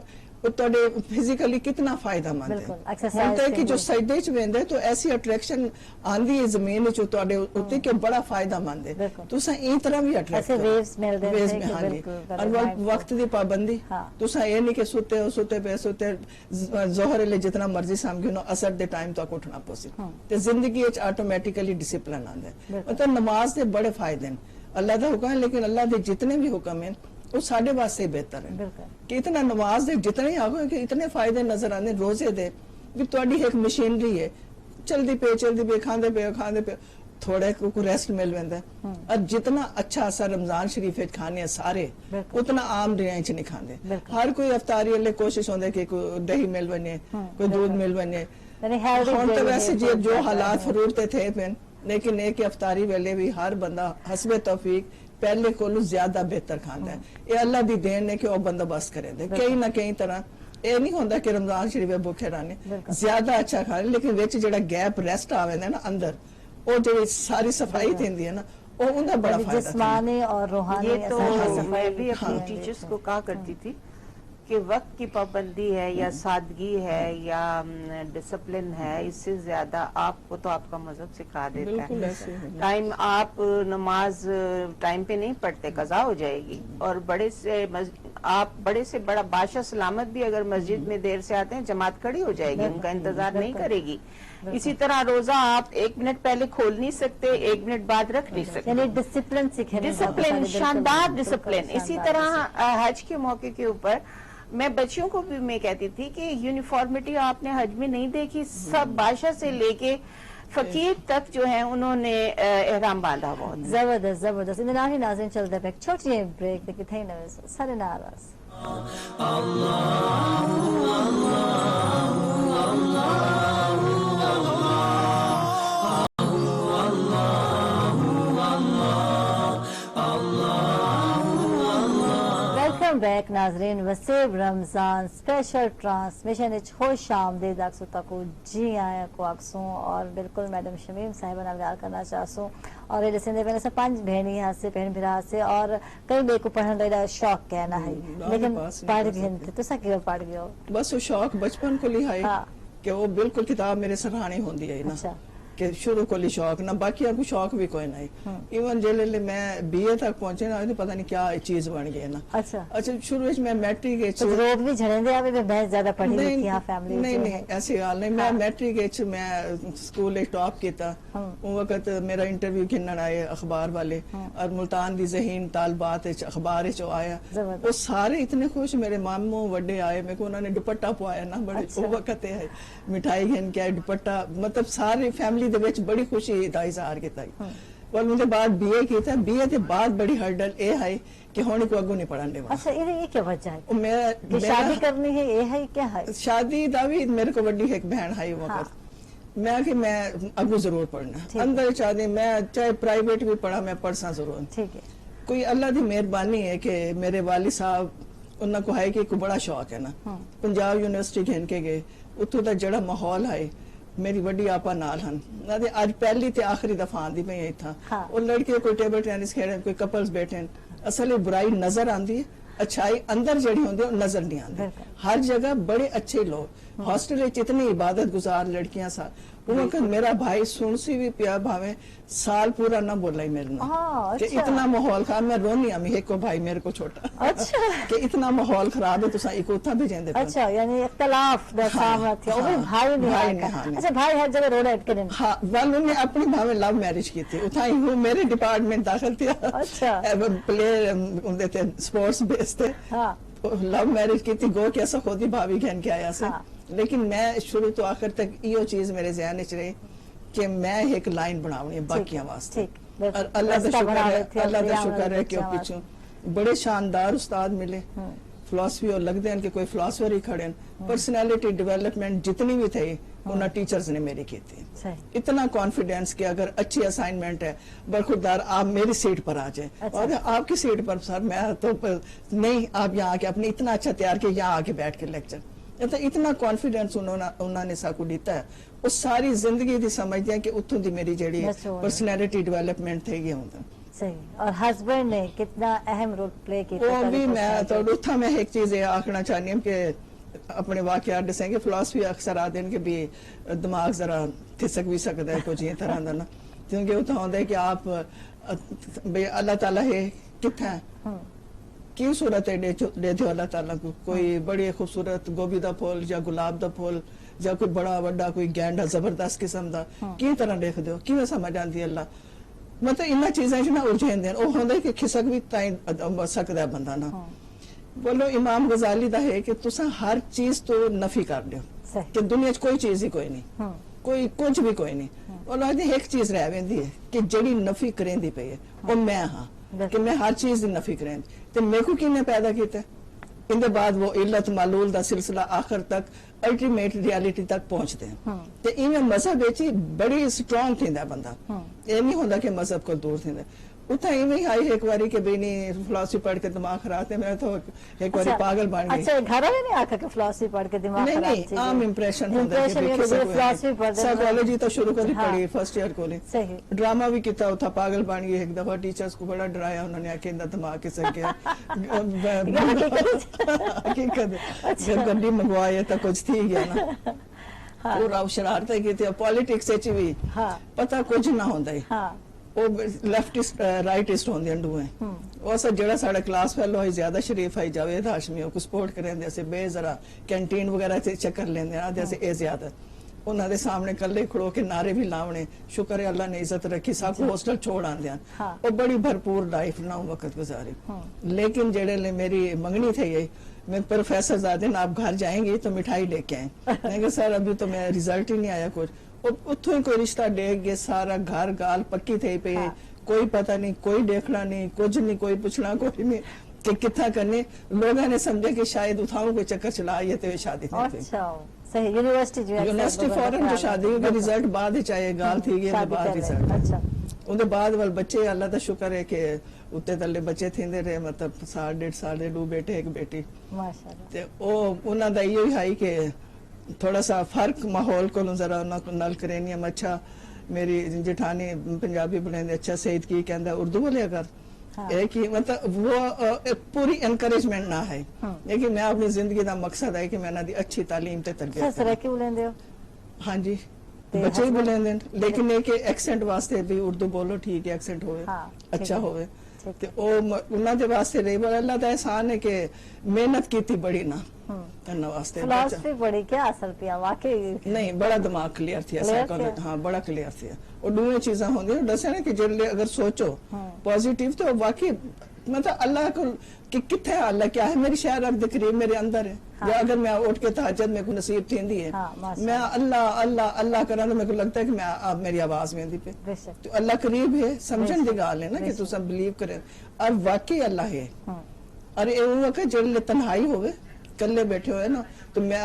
تواڈے فزیکلی کتنا فائدہ مند ہے. ہوندا کہ جو سجدے چ ویندے تو ایسی اٹریکشن آندی ہے زمین وچ تواڈے اوتے کہ بڑا فائدہ مند ہے. تسا این طرح بھی اٹریکٹ ویوز ملدے ہیں, اور وقت دی پابندی, تسا اے نہیں کہ سوتے ہو سوتے پہ سوتے ظہر لے جتنا مرضی سامگے نو اثر دے ٹائم تک اٹھنا پوسی تے زندگی وچ آٹومیٹیکلی ڈسپلن آندا ہے. مطلب نماز دے بڑے فائدے ہیں, اللہ دا حکم ہے, لیکن اللہ دے جتنے بھی حکم ہیں وہ ساڈے واسطے بہتر ہے. کہ اتنا نماز دے جتنے آگے کہ اتنے فائدے نظر آنے, روزے دے کہ تواڈی ایک مشینری ہے, چلدی پہ کھاندے پہ تھوڑے کو ریسٹ مل ویندا ہے. اور جتنا اچھا اثر رمضان شریف وچ کھانے ہیں سارے اتنا عام دنیا وچ نہیں کھاندے. ہر کوئی افطاری والے کوشش ہوندے کہ کوئی دہی مل ونے, کوئی دودھ مل ونے. ہن تو ویسے جو حالات ضرورت تھے پن, لیکن ایک افطاری ویلے بھی ہر بندہ حسب توفیق پہلے کولو زیادہ بہتر کھاندا ہے. یہ اللہ دی دین ہے کہ وہ بندوبست کرے دے کئی نہ کئی طرح. یہ نہیں ہوندا کہ رمضان شریف بھوکے رہنے, زیادہ اچھا کھانے, لیکن وچ جڑا گیپ ریسٹ آویندا ہے نا اندر, وہ جو ساری صفائی تھیندی ہے نا, وہ ان کا بڑا فائدہ جسمانی اور روحانی. یہ تو میں بھی اپنی ٹیچرز کو کہا کرتی تھی کہ وقت کی پابندی ہے یا سادگی ہے یا ڈسپلن ہے, اس سے زیادہ آپ کو تو آپ کا مذہب سکھا دیتا ہے. ٹائم آپ نماز ٹائم پہ نہیں پڑھتے, قضا ہو جائے گی. اور آپ بڑے سے بڑا بادشاہ سلامت بھی اگر مسجد میں دیر سے آتے ہیں جماعت کھڑی ہو جائے گی, ان کا انتظار نہیں کرے گی. اسی طرح روزہ آپ 1 منٹ پہلے کھول نہیں سکتے, 1 منٹ بعد رکھ نہیں سکتے. یعنی ڈسپلن سکھنے, ڈسپلن, شاندار ڈسپلن. اسی طرح حج کے موقع کے اوپر میں بچیوں کو بھی میں کہتی تھی کہ یونیفارمٹی آپ نے حج میں نہیں دیکھی, سب بادشاہ سے لے کے فقیر تک جو ہے انہوں نے احرام باندھا ہوا. زبردست زبردست. اندر ناظرین چلتے پہ چھوٹی بریک لیکن تھے نہ سارے ناراض. ویلکم بیک ناظرین. وسیب رمضان اسپیشل ٹرانسمیشن خوش آمدید آکسو تکو جی آیا کو آکسوں اور بالکل میڈم شمیم صاحبہ نال گال کرنا چاہسوں اور یہ لسندے پہنے سے 5 بہنی ہاتھ سے بہن بھرا سے اور کئی بے کو پڑھن لئے شوق کہنا ہے لیکن پڑھ گئے تھے تو سا کیوں پڑھ گئے ہو؟ بس وہ شوق بچپن کو لی ہے کہ وہ بالکل کتاب میرے سرحانی ہوندی ہے نا کہ شروع کو لی شوق نہ باقی کو شوق بھی کوئی نہیں. ایون جیلے میں بی اے تک پہنچے نا تو پتہ نہیں کیا چیز بن گئی نا. اچھا شروع میں میٹرک کے روب بھی جھڑیں دے آوے میں زیادہ پڑھی لکھی ہاں فیملی نہیں ایسی حال نہیں. میں میٹرک کے میں سکول ٹاپ کیتا اس وقت میرا انٹرویو گھنن آئے اخبار والے اور ملتان دی ذہین طالبات اخبار چو آیا وہ سارے اتنے خوش. میرے ماموں وڈے آئے میرے کو انہوں نے دوپٹہ پوایا نا بڑے وہ وقت ہے مٹھائی گھن کے دوپٹہ مطلب سارے فیملی دے وچ بڑی خوشی دا اظہار کیتا ہے. اور مجھے بعد بی اے کیتا بی اے تے بعد بڑی ہرڈل اے ہے کہ ہونے کو اگوں نہیں پڑھانے والا. اچھا یہ کیا وجہ ہے کہ شادی کرنی ہے یہ ہے کیا ہے؟ شادی دا بھی میرے کو بڑی ایک بہن ہے وقت میں کہ میں اگوں ضرور پڑھنا اندر چاہتی میں چاہے پرائیویٹ بھی پڑھا میں پڑھسا ضرور. ٹھیک ہے کوئی اللہ دی مہربانی ہے کہ میرے والد صاحب انہاں کو ہے کہ ایک بڑا شوق ہے نا پنجاب یونیورسٹی گھن کے گئے اتھوں دا جڑا ماحول ہے میری وڈی آپا نال ہن آج پہلی تے آخری دفعہ آندی میں یہی تھا اور لڑکے کوئی ٹیبل ٹینس کھیڑے کوئی کپلز بیٹھے اصل برائی نظر آندی اچھائی اندر جڑی ہوندی نظر نہیں آندی. ہر جگہ بڑے اچھے لوگ ہاسٹل اتنی عبادت گزار لڑکیاں سا وہ وقت میرا بھائی سنسی بھی پیا بھاویں سال پورا نہ بولا ہی میرے کہ اتنا ماحول خراب. میں رونی امی ایک کو بھائی میرے کو چھوٹا کہ اتنا ماحول خراب ہے تو سا ایک اتھا بھی جیندے. اچھا یعنی اختلاف دا سامنا تھیا وہ بھی بھائی نہیں. اچھا بھائی ہر جگہ روڈ ایٹ کریں. ہاں والوں نے اپنی بھاویں لو میرج کی تھی اتھا ہی ہوں میرے ڈپارٹمنٹ داخل تھیا. اچھا پلے ہوندے تھے سپورٹس بیس تھے لو میرج کی تھی گو کیسا خودی بھاوی گھن کے آیا سے. لیکن میں شروع تو آخر تک یہ چیز میرے ذہن چ رہی کہ میں ایک لائن بناونی ہے باقیاں واسطے. اور اللہ دا شکر ہے کہ پیچھوں بڑے شاندار استاد ملے فلسفی اور لگتے ہیں کہ کوئی فلسفر ہی کھڑے ہیں. پرسنالٹی ڈیولپمنٹ جتنی بھی تھی انہاں ٹیچرز نے میری کی تھی. اتنا کانفیڈینس کہ اگر اچھی اسائنمنٹ ہے برخوردار آپ میری سیٹ پر آ جائیں اور آپ کی سیٹ پر سر میں تو نہیں آپ یہاں آ کے اپنے اتنا اچھا تیار کیا یہاں آ کے بیٹھ کے لیکچر اتنا کانفیڈینس انہوں نے ساکو دیتا ہے. وہ ساری زندگی دی سمجھتے ہیں کہ اتھوں دی میری جڑی پرسنالٹی ڈیولپمنٹ تھے گی ہوتا. صحیح. اور ہسبینڈ نے کتنا اہم رول پلے کیا؟ وہ بھی میں تو اتھا میں ایک چیز آکھنا چاہنی ہوں کہ اپنے واقعات دسیں گے فلسفی اکثر آتے ہیں کہ بھی دماغ ذرا تھسک بھی سکتا ہے کچھ یہ طرح دا نا کیونکہ اتھا ہوتا ہے کہ آپ اللہ تعالیٰ ہے کتھا ہے کی صورت ہے دے دیو اللہ تعالیٰ کو کوئی بڑی خوبصورت گوبھی دا پھول یا گلاب دا پھول یا کوئی بڑا وڈا کوئی گینڈا زبردست قسم دا کی طرح دیکھ دیو کی میں سمجھ آندی اللہ مطلب انہاں چیزیں جو نا ارجھین دیں وہ ہوندے کہ کھسک بھی تائیں سکتا ہے بندہ نا. بولو امام غزالی دا ہے کہ تسا ہر چیز تو نفی کر دیو کہ دنیا کوئی چیز ہی کوئی نہیں کوئی کچھ بھی کوئی نہیں. اور ایک چیز رہ ویندی ہے کہ جڑی نفی کریں دی پئی ہے وہ میں ہاں کہ میں ہر چیز دی نفی کریں تے میرے کو کی نے پیدا کیتا ہے. ان دے بعد وہ علت معلول دا سلسلہ آخر تک الٹیمیٹ ریالٹی تک پہنچتے ہیں. تے ایویں مذہب وچ بڑی سٹرونگ تھیندا بندہ یہ نہیں ہوندا کہ مذہب کو دور تھیندا. اتھا ایویں آئی ایک باری کہ بینی فلسفی پڑھ کے دماغ خراب ہے میں تو ایک باری پاگل بن گئی. اچھا گھر میں نہیں آکھا کہ فلسفی پڑھ کے دماغ خراب تھی؟ نہیں عام امپریشن ہوندا ہے کہ فلسفی پڑھ سائیکالوجی تو شروع کری پڑھی فرسٹ ایئر کو صحیح ڈرامہ بھی کیتا اتھا پاگل بن گئی. ایک دفعہ ٹیچرز کو بڑا ڈرایا انہوں نے کہ دماغ کے سر گیا حقیقت جب گڈی منگوائی تو کچھ تھی گیا نا پورا شرارتیں کی تھی. پالیٹکس بھی پتہ کچھ نہ ہوندا ہے وہ لیفٹسٹ رائٹسٹ ہوندے انڈو ہیں وہ سا جڑا ساڑا کلاس فیلو ہے زیادہ شریف ہے جاوید ہاشمی کو سپورٹ کریں دے سے بے ذرا کینٹین وغیرہ سے چکر لیندے آ دے سے اے زیادہ انہاں دے سامنے کلے کھڑو کے نعرے بھی لاونے شکر ہے اللہ نے عزت رکھی سب کو ہاسٹل چھوڑ آندے ہیں وہ بڑی بھرپور لائف نہ وقت گزاری. لیکن جڑے لے میری منگنی تھی میں پروفیسر زادن آپ گھر جائیں گے تو مٹھائی لے کے آئیں. میں کہا سر ابھی تو میں رزلٹ ہی نہیں آیا کچھ. اتوں ہی کوئی رشتہ ڈیگ گئے, سارا گھر گال پکی تھے پہ, کوئی پتہ نہیں, کوئی دیکھنا نہیں, کچھ نہیں, کوئی پوچھنا کوئی نہیں کہ کتنا کرنے. لوگوں نے سمجھے کہ شاید اتھاؤں کوئی چکر چلا یہ تو شادی تھی. صحیح یونیورسٹی فورن تو شادی ہوگی, رزلٹ بعد ہی چاہیے گال تھی گئی بعد رزلٹ. ان بعد وال بچے اللہ کا شکر ہے کہ اتنے تلے بچے تھیندے رہے, مطلب 1.5 سال دے 2 بیٹے 1 بیٹی. تے او انہاں دا یہ ہے کہ تھوڑا سا فرق ماحول کو ذرا انہاں کو نل کرینیم. اچھا میری جٹھانی پنجابی بولیں اچھا سعید کی کہندا اردو بولے اگر ایک ہی مطلب وہ پوری انکریجمنٹ نہ ہے. لیکن میں اپنی زندگی دا مقصد ہے کہ میں نہ دی اچھی تعلیم تے تربیت کروں. ہاں جی بچے ہی بولیں دیں, لیکن ایک ایکسنٹ واسطے بھی اردو بولو ٹھیک ہے, ایکسنٹ ہوئے اچھا ہوئے. تے او انہاں دے واسطے رہی بول اللہ دا احسان ہے کہ محنت کیتی بڑی نا انہاں واسطے. فلسفی بڑی کیا اثر پیا واقعی نہیں بڑا دماغ کلیئر تھی سائیکالوجی. ہاں بڑا کلیئر تھی. اور دوئے چیزاں ہوندی دسیا نا کہ جڑے اگر سوچو پازیٹیو تو واقعی مطلب اللہ کو کہ کتنے اللہ کیا ہے میری شہر رب دے قریب میرے اندر ہے. یا اگر میں اٹھ کے تہجد میں کو نصیب تھیندی ہے میں اللہ اللہ اللہ کرا تو میرے کو لگتا ہے کہ میں میری آواز میں دی پہ تو اللہ قریب ہے. سمجھن دی گال ہے نا کہ تساں بلیو کرے اور واقعی اللہ ہے. اور اے وقت جڑے تنہائی ہوئے کلے بیٹھے ہوئے نا تو میں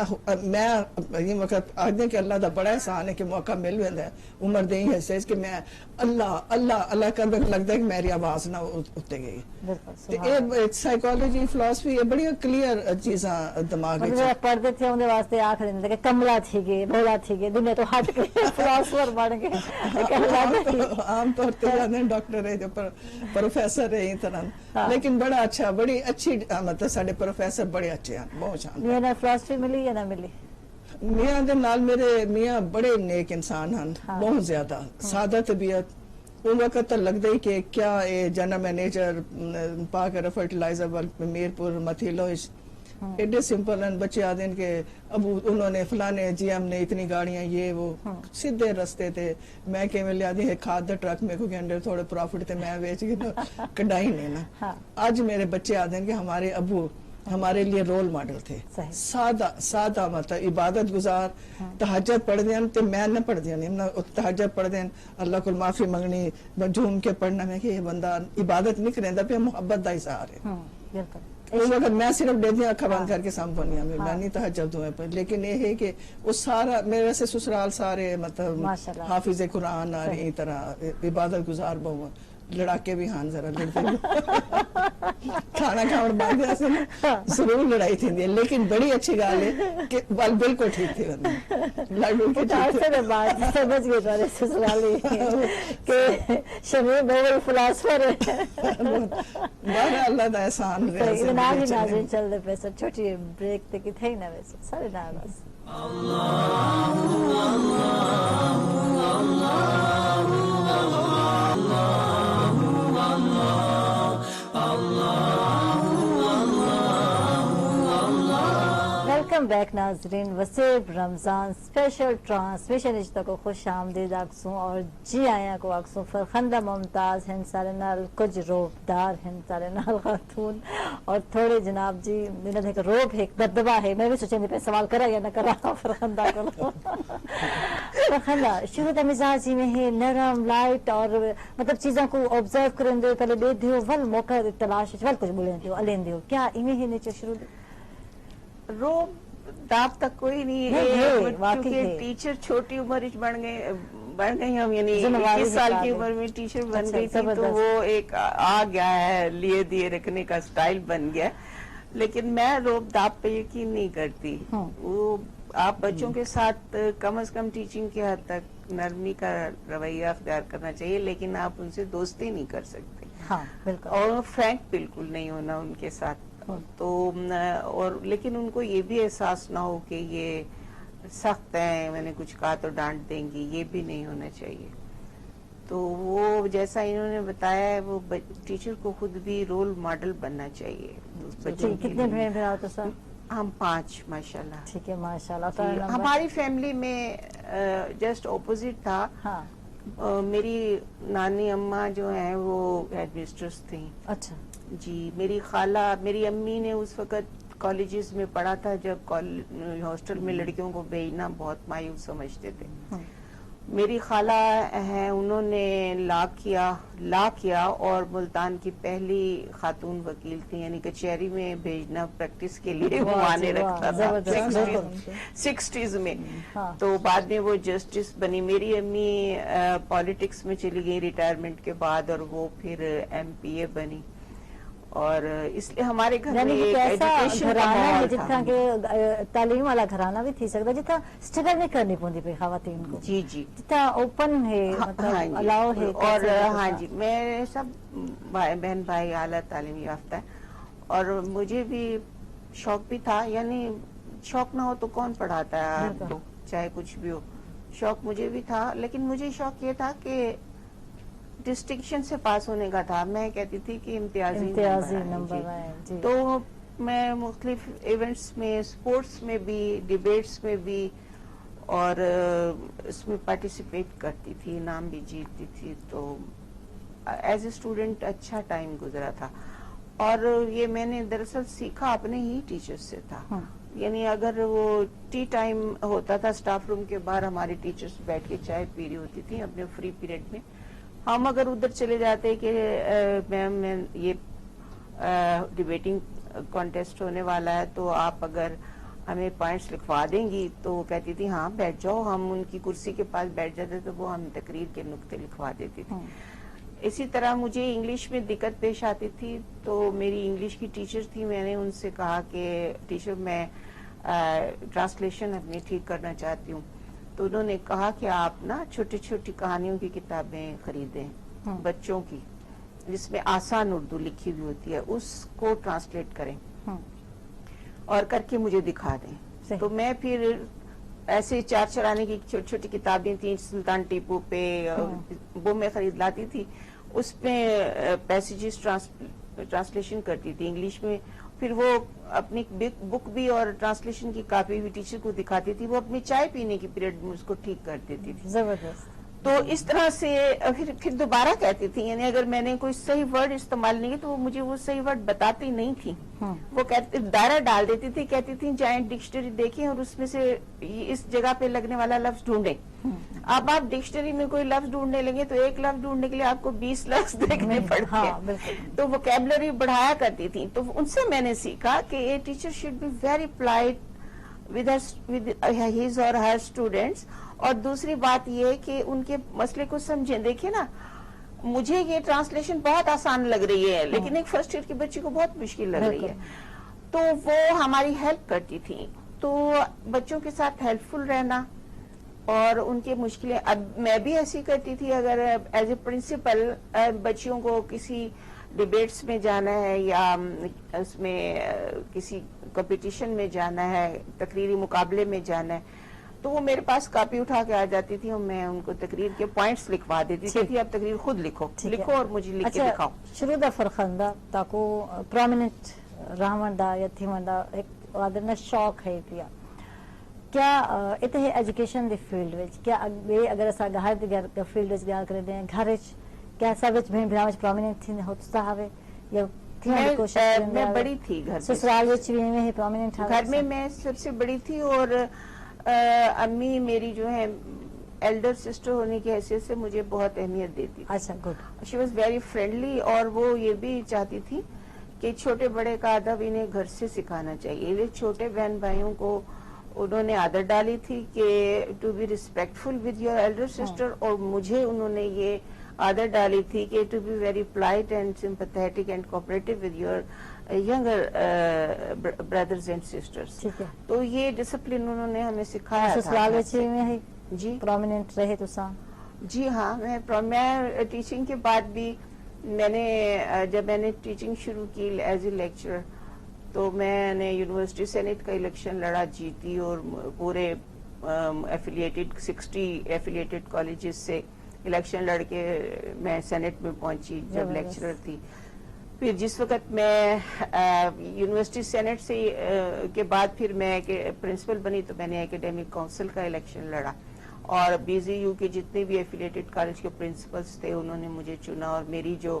یہ وقت آج دیں کہ اللہ دا بڑا احسان ہے کہ موقع مل ویندا ہے عمر دیں ہے کہ میں اللہ اللہ اللہ کر لگتا ہے کہ میری آواز نہ اٹھتے گئی. یہ سائیکالوجی فلسفی یہ بڑی کلیئر چیزاں دماغ وچ پڑھتے تھے اون دے واسطے آکھ دیندے کہ کملا تھی گئے بولا تھی گئے دنیا تو ہٹ کے فلسفر بن گئے. عام طور تے جاندے ڈاکٹر ہے جو پروفیسر ہے طرح. لیکن بڑا اچھا بڑی اچھی مطلب ساڈے پروفیسر بڑے اچھے ہیں بہت شاندار. یہ نہ فلسفی ملی یا نہ ملی میاں دے نال میرے میاں بڑے نیک انسان ہیں بہت زیادہ سادہ طبیعت. ان وقت تو لگتا ہی کہ کیا جنرل مینیجر پاک فرٹیلائزر میرپور متھیلو ایڈے سمپل ہیں. بچے آتے ہیں کہ ابو انہوں نے فلانے جی ایم نے اتنی گاڑیاں یہ وہ سیدھے رستے تھے. میں کہ میں لیا دی ہے کھاد دا ٹرک میں کو کہ انڈر تھوڑے پروفٹ تھے میں بیچ کے کڈائی نہیں نا. آج میرے بچے آتے ہیں کہ ہمارے ابو ہمارے لیے رول ماڈل تھے. سادہ سادہ مطلب عبادت گزار. تہجد پڑھ دیں تو میں نہ پڑھ دیں تہجد پڑھ دیں اللہ کو معافی منگنی جھوم کے پڑھنا میں کہ یہ بندہ عبادت نہیں کریں پہ محبت دا اظہار ہے. میں صرف دے دیا اکھا بند کر کے سامنے میں نہیں تہجد ہوں پر. لیکن یہ ہے کہ وہ سارا میرے ویسے سسرال سارے مطلب حافظ قرآن اور یہ طرح عبادت گزار بہت لڑاکے بھی ہاں ذرا لڑتے کھانا کھاؤ باندھ ایسے نا ضرور لڑائی تھی لیکن بڑی اچھی گال ہے کہ بال بالکل ٹھیک تھی لڑوں کی سمجھ گئے تھے سسرالی کہ شمیم بہت فلاسفر ہے. بارہ اللہ دا احسان ناظرین چل دے پیسے چھوٹی بریک تے کی تھے نا ویسے سارے ناراض. ویلکم بیک ناظرین. وسیب رمضان اسپیشل ٹرانسمیشن اجتا کو خوش آمدید آکسوں اور جی آیا کو آکسوں فرخندہ ممتاز ہیں سارے نال کچھ روبدار ہیں سارے نال خاتون اور تھوڑے جناب جی انہوں نے روب ہے دبدبا ہے. میں بھی سوچیں پہ سوال کرا یا نہ کرا فرخندہ کو. فرخندہ شروع دا مزاجی میں ہے نرم لائٹ اور مطلب چیزوں کو آبزرو کریں دے پہلے دے دیو ول موقع تلاش ول کچھ بولیں دیو الین دیو کیا ایمیں ہے نیچے شروع روب داب تک کوئی نہیں ہے کیونکہ ٹیچر چھوٹی عمر بن گئی ہم یعنی 21 سال کی عمر میں ٹیچر بن گئی تھی تو وہ ایک آ گیا ہے لیے دیے رکھنے کا سٹائل بن گیا. لیکن میں روب داب پہ یقین نہیں کرتی. وہ آپ بچوں کے ساتھ کم از کم ٹیچنگ کے حد تک نرمی کا رویہ اختیار کرنا چاہیے لیکن آپ ان سے دوستی نہیں کر سکتے اور فرینک بالکل نہیں ہونا ان کے ساتھ. تو اور لیکن ان کو یہ بھی احساس نہ ہو کہ یہ سخت ہیں میں نے کچھ کہا تو ڈانٹ دیں گی یہ بھی نہیں ہونا چاہیے. تو وہ جیسا انہوں نے بتایا ہے وہ ٹیچر کو خود بھی رول ماڈل بننا چاہیے. کتنے بہن بھائی تو سر ہم 5 ماشاءاللہ. ٹھیک ہے ماشاءاللہ. ہماری فیملی میں جسٹ اپوزٹ تھا. میری نانی اماں جو ہیں وہ ہیڈ مسٹرس تھیں. اچھا جی میری خالہ میری امی نے اس وقت کالجز میں پڑھا تھا جب ہاسٹل میں لڑکیوں کو بھیجنا بہت مایوس سمجھتے تھے. میری خالہ ہیں, انہوں نے لا کیا اور ملتان کی پہلی خاتون وکیل تھی, یعنی کچہری میں بھیجنا پریکٹس کے لیے وہ مانے رکھتا تھا 60s میں. تو بعد میں وہ جسٹس بنی. میری امی پالیٹکس میں چلی گئی ریٹائرمنٹ کے بعد, اور وہ پھر MPA بنی. اور اس لیے ہمارے گھر میں ایک ایجوکیشن کا ماحول تھا. جتنا کہ تعلیم والا گھرانہ بھی تھی سکتا, جتنا اسٹرگل نہیں کرنی پوندی پئی خواتین کو, جی جی جتنا اوپن ہے, مطلب الاؤ ہے. اور ہاں جی, میرے سب بہن بھائی اعلیٰ تعلیم یافتہ ہے, اور مجھے بھی شوق بھی تھا. یعنی شوق نہ ہو تو کون پڑھاتا ہے آپ کو, چاہے کچھ بھی ہو. شوق مجھے بھی تھا, لیکن مجھے شوق یہ تھا کہ ڈسٹنکشن سے پاس ہونے کا تھا. میں کہتی تھی کہ امتیازی نمبر آئے. تو میں مختلف ایونٹس میں, اسپورٹس میں بھی, ڈیبیٹس میں بھی, اور اس میں پارٹیسپیٹ کرتی تھی, انعام بھی جیتتی تھی. تو ایز اے اسٹوڈنٹ اچھا ٹائم گزرا تھا. اور یہ میں نے دراصل سیکھا اپنے ہی ٹیچر سے تھا. یعنی اگر وہ ٹی ٹائم ہوتا تھا اسٹاف روم کے باہر, ہماری ٹیچرز بیٹھ کے چائے پی رہی ہوتی تھی اپنے فری پیریڈ میں. ہم اگر ادھر چلے جاتے کہ میم میں یہ ڈیبیٹنگ کانٹیسٹ ہونے والا ہے, تو آپ اگر ہمیں پوائنٹس لکھوا دیں گی, تو وہ کہتی تھی ہاں بیٹھ جاؤ. ہم ان کی کرسی کے پاس بیٹھ جاتے تو وہ ہم تقریر کے نقطے لکھوا دیتی تھی. اسی طرح مجھے انگلش میں دقت پیش آتی تھی, تو میری انگلش کی ٹیچر تھی, میں نے ان سے کہا کہ ٹیچر میں ٹرانسلیشن اپنی ٹھیک کرنا چاہتی ہوں. تو انہوں نے کہا کہ آپ نا چھوٹی چھوٹی کہانیوں کی کتابیں خریدیں بچوں کی, جس میں آسان اردو لکھی ہوئی ہوتی ہے, اس کو ٹرانسلیٹ کریں اور کر کے مجھے دکھا دیں. تو میں پھر ایسے چار چرانے کی چھوٹی چھوٹی کتابیں تھیں سلطان ٹیپو پہ, وہ میں خرید لاتی تھی. اس میں پیسیجز ٹرانسلیشن کرتی تھی انگلش میں. پھر وہ اپنی بک بھی اور ٹرانسلیشن کی کاپی بھی ٹیچر کو دکھاتی تھی. وہ اپنی چائے پینے کی پیریڈ میں اس کو ٹھیک کر دیتی تھی. زبردست. تو اس طرح سے پھر دوبارہ کہتی تھی, یعنی اگر میں نے کوئی صحیح ورڈ استعمال نہیں کیا تو وہ مجھے وہ صحیح ورڈ بتاتی نہیں تھی. وہ کہتے دائرہ ڈال دیتی تھی, کہتی تھی جائیں ڈکشنری دیکھیں اور اس میں سے اس جگہ پہ لگنے والا لفظ ڈھونڈیں. اب آپ ڈکشنری میں کوئی لفظ ڈھونڈنے لگے تو ایک لفظ ڈھونڈنے کے لیے آپ کو 20 لفظ دیکھنے پڑتے ہیں. تو ووکیبلری بڑھایا کرتی تھی. تو ان سے میں نے سیکھا کہ a teacher should be very polite with his or her students. اور دوسری بات یہ کہ ان کے مسئلے کو سمجھیں. دیکھیں نا, مجھے یہ ٹرانسلیشن بہت آسان لگ رہی ہے, لیکن ایک فرسٹ ایئر کی بچی کو بہت مشکل لگ رہی ہے. تو وہ ہماری ہیلپ کرتی تھی. تو بچوں کے ساتھ ہیلپ فل رہنا اور ان کی مشکلیں, اب میں بھی ایسی کرتی تھی. اگر ایز اے پرنسپل بچیوں کو کسی ڈیبیٹس میں جانا ہے یا اس میں کسی کمپٹیشن میں جانا ہے, تقریری مقابلے میں جانا ہے, تو وہ میرے پاس کاپی اٹھا کے آ جاتی تھی اور میں ان کو تقریر کے پوائنٹس لکھوا دیتی تھی. اب تقریر خود لکھو اور مجھے لکھ کے دکھاؤ. شروع دا فرخندہ تاکو پرومیننٹ رہوندا یا تھیوندا ایک آدھنا شوق ہے پیا کیا اتنے ایجوکیشن دی فیلڈ وچ کیا اگر اسا گھر دی فیلڈ وچ گل کرے دیں گھر وچ کیا سب وچ بہن بھراواں وچ پرومیننٹ تھی ہوتا ہوے یا میں بڑی تھی گھر سسرال وچ بھی میں پرومیننٹ گھر میں سب سے بڑی تھی. اور امی میری جو ہے ایلڈر سسٹر ہونے کی حیثیت سے مجھے بہت اہمیت دیتی تھی. اچھا good. She was very friendly. اور وہ یہ بھی چاہتی تھی کہ چھوٹے بڑے کا ادب انہیں گھر سے سکھانا چاہیے. یہ چھوٹے بہن بھائیوں کو انہوں نے عادت ڈالی تھی کہ to be respectful with your elder sister, اور مجھے انہوں نے یہ عادت ڈالی تھی کہ to be very polite and sympathetic and cooperative with your younger brothers and sisters. تو یہ ڈسپلن انہوں نے ہمیں سکھایا. سسرال میں جی پرومیننٹ رہے تو سا جی ہاں. میں ٹیچنگ کے بعد بھی میں نے جب میں نے ٹیچنگ شروع کی ایز اے لیکچرر تو میں نے یونیورسٹی سینٹ کا الیکشن لڑا, جیتی, اور پورے ایفیلیٹڈ 60 ایفیلیٹڈ کالجز سے الیکشن لڑ کے میں سینٹ میں پہنچی جب لیکچرر تھی. پھر جس وقت میں یونیورسٹی سینٹ سے کے بعد پھر میں پرنسپل بنی تو میں نے اکیڈیمک کونسل کا الیکشن لڑا, اور BZU کے جتنے بھی ایفیلیٹڈ کالج کے پرنسپلز تھے انہوں نے مجھے چنا, اور میری جو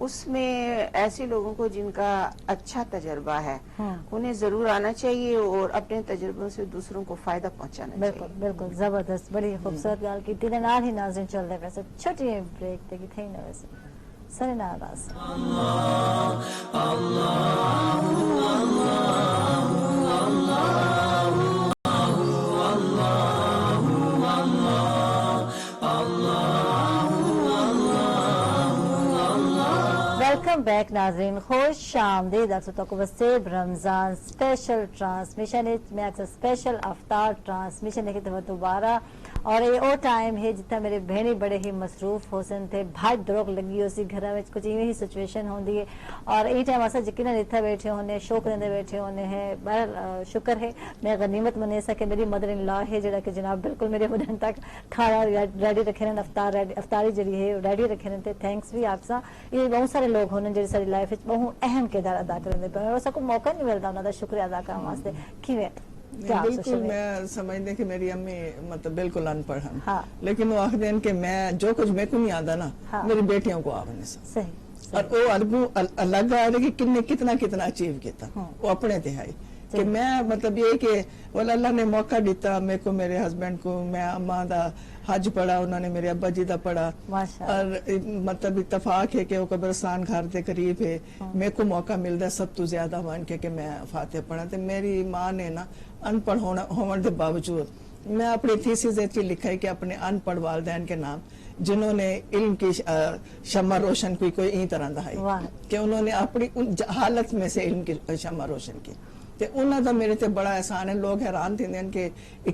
اس میں ایسے لوگوں کو جن کا اچھا تجربہ ہے انہیں ضرور آنا چاہیے اور اپنے تجربوں سے دوسروں کو فائدہ پہنچانا چاہیے. بالکل بالکل زبردست, بڑی خوبصورت گال کی تین نال ہی ناظرین چل رہے ویسے چھوٹی بریک تے کی تھی نہ ویسے سر ناراض ویلکم بیک ناظرین, خوش آمدید آپ سب کو وسیب رمضان اسپیشل ٹرانسمیشن میں اکثر اسپیشل افطار ٹرانسمیشن ہے کہ دوبارہ اور یہ وہ ٹائم ہے جتنا میرے بہنیں بڑے ہی مصروف ہو سن تھے بھائی دروگ لگی ہو سی گھر میں کچھ ایویں ہی سچویشن ہوندی ہے اور یہ ٹائم ایسا یقیناً اتنا بیٹھے ہونے شوق لیندے بیٹھے ہونے ہیں. بہرحال شکر ہے میں غنیمت منے سا کہ میری مدر ان لا ہے جڑا کہ جناب بالکل میرے مدن تک کھانا ریڈی رکھے رہن افطاری جڑی ہے ریڈی رکھے رہن تے تھینکس بھی آپ سا. یہ بہت سارے لوگ ہونے جڑے ساری لائف وچ بہت اہم کردار ادا کرنے پے اور سب کو موقع نہیں ملتا انہاں دا شکریہ ادا کرن واسطے. کیویں بالکل میں سمجھنے کہ میری امی مطلب بالکل ان پڑھ ہیں لیکن وہ آخر ہیں کہ میں جو کچھ میں کو نہیں آتا نا میری بیٹیوں کو آنے سے اور وہ ارگو الگ آ رہے کہ کتنا اچیو کیتا وہ اپنے تہائی کہ میں مطلب یہ کہ اللہ نے موقع دیتا میرے کو میرے ہسبینڈ کو میں اماں دا حج پڑھا انہوں نے میرے ابا جی دا پڑھا اور مطلب اتفاق ہے کہ وہ قبرستان گھر دے قریب ہے میرے کو موقع ملتا ہے سب تو زیادہ مان کے کہ میں فاتحہ پڑھا تے میری ماں نے نا ان پڑھ ہونے دے باوجود میں اپنی تھیسس لکھا ہے کہ اپنے ان پڑھ والدین کے نام جنہوں نے علم کی شمع روشن کوئی این طرح دہائی کہ انہوں نے اپنی حالت میں سے علم کی شمع روشن کی تے انہوں دا میرے تے بڑا احسان ہے. لوگ حیران تھے کہ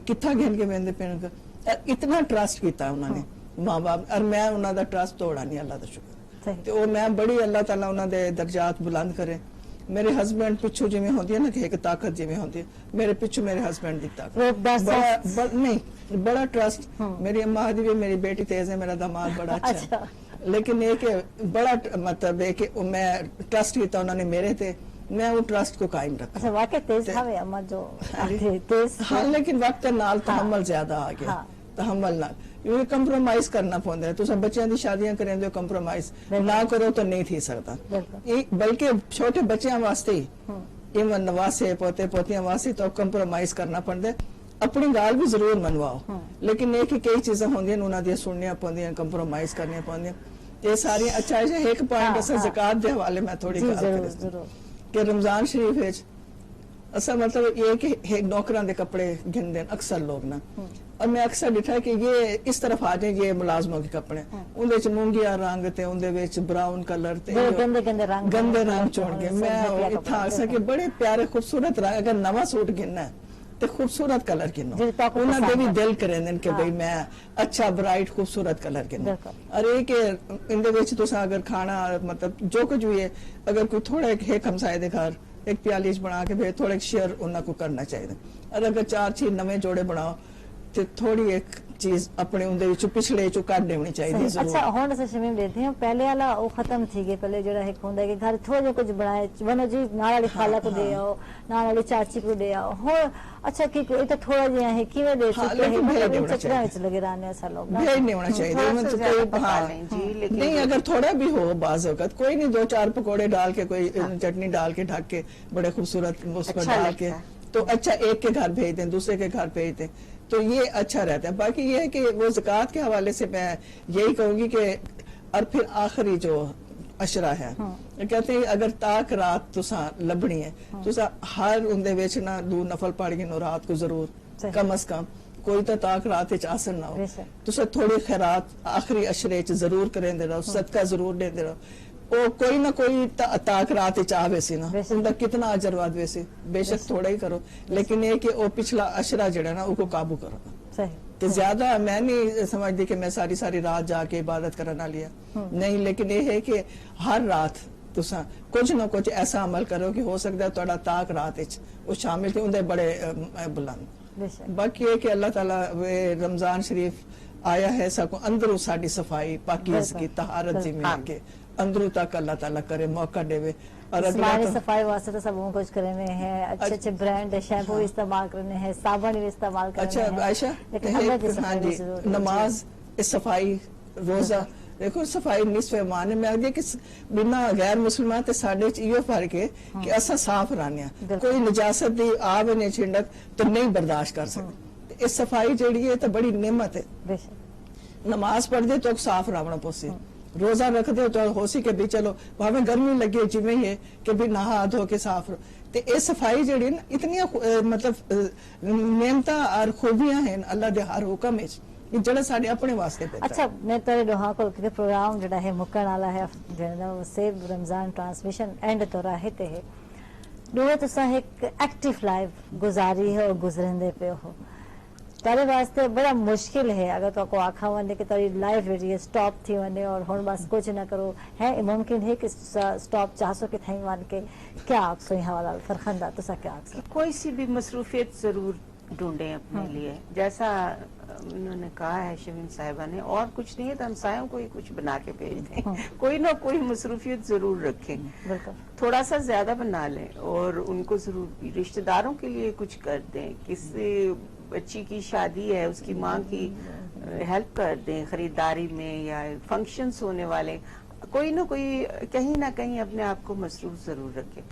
کتھا گھن کے بندے پہن اتنا ٹرسٹ کیتا انہوں نے ماں باپ اور میں انہوں دا ٹرسٹ توڑا نہیں اللہ دا شکر تے وہ میں بڑی اللہ تعالیٰ انہوں دے درجات بلند کرے. میرے ہسبینڈ پچھو جی میں ہوتی ہے نا کہ ایک طاقت جی میں ہوتی ہے میرے پچھو میرے ہسبینڈ دی طاقت نہیں بڑا ٹرسٹ. میری اماں دی بھی میری بیٹی تیز ہے میرا داماد بڑا اچھا لیکن یہ کہ بڑا مطلب ہے کہ میں ٹرسٹ کیتا انہوں نے میرے تے میں وہ ٹرسٹ کو قائم رکھا. اچھا واقعی تیز تھا اما جو تیز ہاں لیکن وقت نال تحمل زیادہ آ گیا تحمل نال یہ کمپرومائز کرنا پوندا ہے. تساں بچیاں دی شادیاں کریں دے کمپرومائز نہ کرو تو نہیں تھی سکتا بلکہ چھوٹے بچیاں واسطے ہی ایون نواسے پوتے پوتیاں واسطے تو کمپرومائز کرنا پڑدا ہے. اپنی گال بھی ضرور منواؤ لیکن یہ کہ کئی چیزاں ہوندیاں انہاں دی سننیاں پوندیاں کمپرومائز کرنیاں پوندیاں. یہ ساری اچھا ہے. ایک پوائنٹ اساں زکات دے حوالے میں تھوڑی گل کریں کہ رمضان شریف وچ اصل مطلب یہ کہ نوکراں دے کپڑے گھن دین اکثر لوگ نا اور میں اکثر ڈٹھا کہ یہ اس طرف آ جائیں یہ ملازموں کے کپڑے ان وچ مونگیا رنگ تے ان دے وچ براؤن کلر تے گندے رنگ چون کے میں اتھا آکسا کہ بڑے پیارے خوبصورت رنگ اگر نواں سوٹ گھننا ہے تے خوبصورت کلر گھنو انہاں دے بھی دل کریں دن کہ بھئی میں اچھا برائٹ خوبصورت کلر گھنو. اور یہ کہ ان دے وچ تساں اگر کھانا مطلب جو کچھ بھی ہے اگر کوئی تھوڑا ایک ہمسائے دے گھر ایک پیالیچ بنا کے پھر تھوڑا ایک شیئر انہاں کو کرنا چاہیے. اور اگر 4 نویں جوڑے بناؤ تو تھوڑی ایک چیز اپنے اندر پچھلے چو کٹ دینی چاہیے. اچھا ہن اساں شمیم دیتے ہیں پہلے والا وہ ختم تھی گئے. پہلے جڑا ایک ہوندا ہے کہ گھر تھوڑا کچھ بنائے ونو جی نال والی خالہ کو دے آؤ نال والی چاچی کو دے آؤ ہو اچھا کہ یہ تو تھوڑا جہا ہے کیویں دے سکتے ہیں چکرا وچ لگے رہنے ایسا لوگ بھیج نہیں ہونا چاہیے. نہیں اگر تھوڑا بھی ہو بعض اوقات کوئی نہیں 2-4 پکوڑے ڈال کے کوئی چٹنی ڈال کے ڈھک کے بڑے خوبصورت اس کو ڈال کے تو اچھا ایک کے گھر بھیج دیں دوسرے کے گھر بھیج دیں تو یہ اچھا رہتا ہے. باقی یہ ہے کہ وہ زکوٰۃ کے حوالے سے میں یہی کہوں گی کہ اور پھر آخری جو اشرا ہے کہتے ہیں اگر تاک رات تساں لبنی ہے تساں ہر اندے وچ نہ 2 نفل پڑھ کے نو رات کو ضرور کم از کم کوئی تو تاک رات وچ آسن نہ ہو تساں تھوڑی خیرات آخری اشرے وچ ضرور کریندے رہو صدقہ ضرور دیندے رہو. او کوئی نہ کوئی تاک رات چاہے سی نا ان کتنا اجر واد ویسے بے شک تھوڑا ہی کرو لیکن یہ کہ او پچھلا اشرا جڑا نا او کو قابو کرو تو زیادہ میں نہیں سمجھتی کہ میں ساری رات جا کے عبادت کرنا لیا نہیں لیکن یہ ہے کہ ہر رات تساں کچھ نہ کچھ ایسا عمل کرو کہ ہو سکتا ہے تھوڑا تاک رات وہ شامل تھے اندر بڑے بلند. باقی یہ کہ اللہ تعالیٰ رمضان شریف آیا ہے سب کو اندروں ساری صفائی پاکیز کی طہارت جی میں کے اندروں تک اللہ تعالیٰ کرے موقع دے اور صفائی واسطے تو سب کچھ کرنے ہیں اچھے برانڈ شیمپو استعمال کرنے ہیں صابن بھی استعمال کرنے ہیں. اچھا عائشہ نماز صفائی روزہ دیکھو صفائی نصف ایمان ہے. میں آگے کہ بنا غیر مسلمان تے ساڈے چ ایو فرق ہے کہ اساں صاف رہنے ہاں, کوئی نجاست دی آب نے چھنڈک تو نہیں برداشت کر سکتے. اس صفائی جیڑی ہے تو بڑی نعمت ہے. نماز پڑھ دے تو صاف رہنا پوسی, روزہ رکھ دے تو ہو سی کہ بھی چلو بھاویں گرمی لگے جویں ہی ہے کہ بھی نہا دھو کے صاف رہو. تے اے صفائی جیڑی نا اتنی مطلب نعمتاں اور خوبیاں ہیں اللہ دے ہر حکم وچ جڑا ساڈے اپنے واسطے پہ. اچھا میں تیرے دوہاں کو کیونکہ پروگرام جڑا ہے مکن والا ہے جڑا سیو رمضان ٹرانسمیشن اینڈ تو راہ تے ہے دوے تساں ایک ایکٹیو لائف گزاری ہے اور گزرندے پہ ہو. تارے واسطے بڑا مشکل ہے اگر تو کو آکھا ونے کہ تاری لائف جڑی ہے سٹاپ تھی ونے اور ہن بس کچھ نہ کرو ہے ممکن ہے کہ سٹاپ چاہسو کہ تھیں وان کے کیا آکسو یہ حوالہ فرخندہ تسا کیا آکسو؟ کوئی سی بھی مصروفیت ضرور ڈھونڈیں اپنے لیے, جیسا انہوں نے کہا ہے شمیم صاحبہ نے, اور کچھ نہیں ہے تو ہمسایوں کو ہی کچھ بنا کے بھیج دیں, کوئی نہ کوئی مصروفیت ضرور رکھیں, تھوڑا سا زیادہ بنا لیں اور ان کو ضرور بھی رشتہ داروں کے لیے کچھ کر دیں. کسی بچی کی شادی ہے اس کی ماں کی ہیلپ کر دیں خریداری میں, یا فنکشنز ہونے والے کوئی نہ کوئی کہیں نہ کہیں اپنے آپ کو مصروف ضرور رکھیں.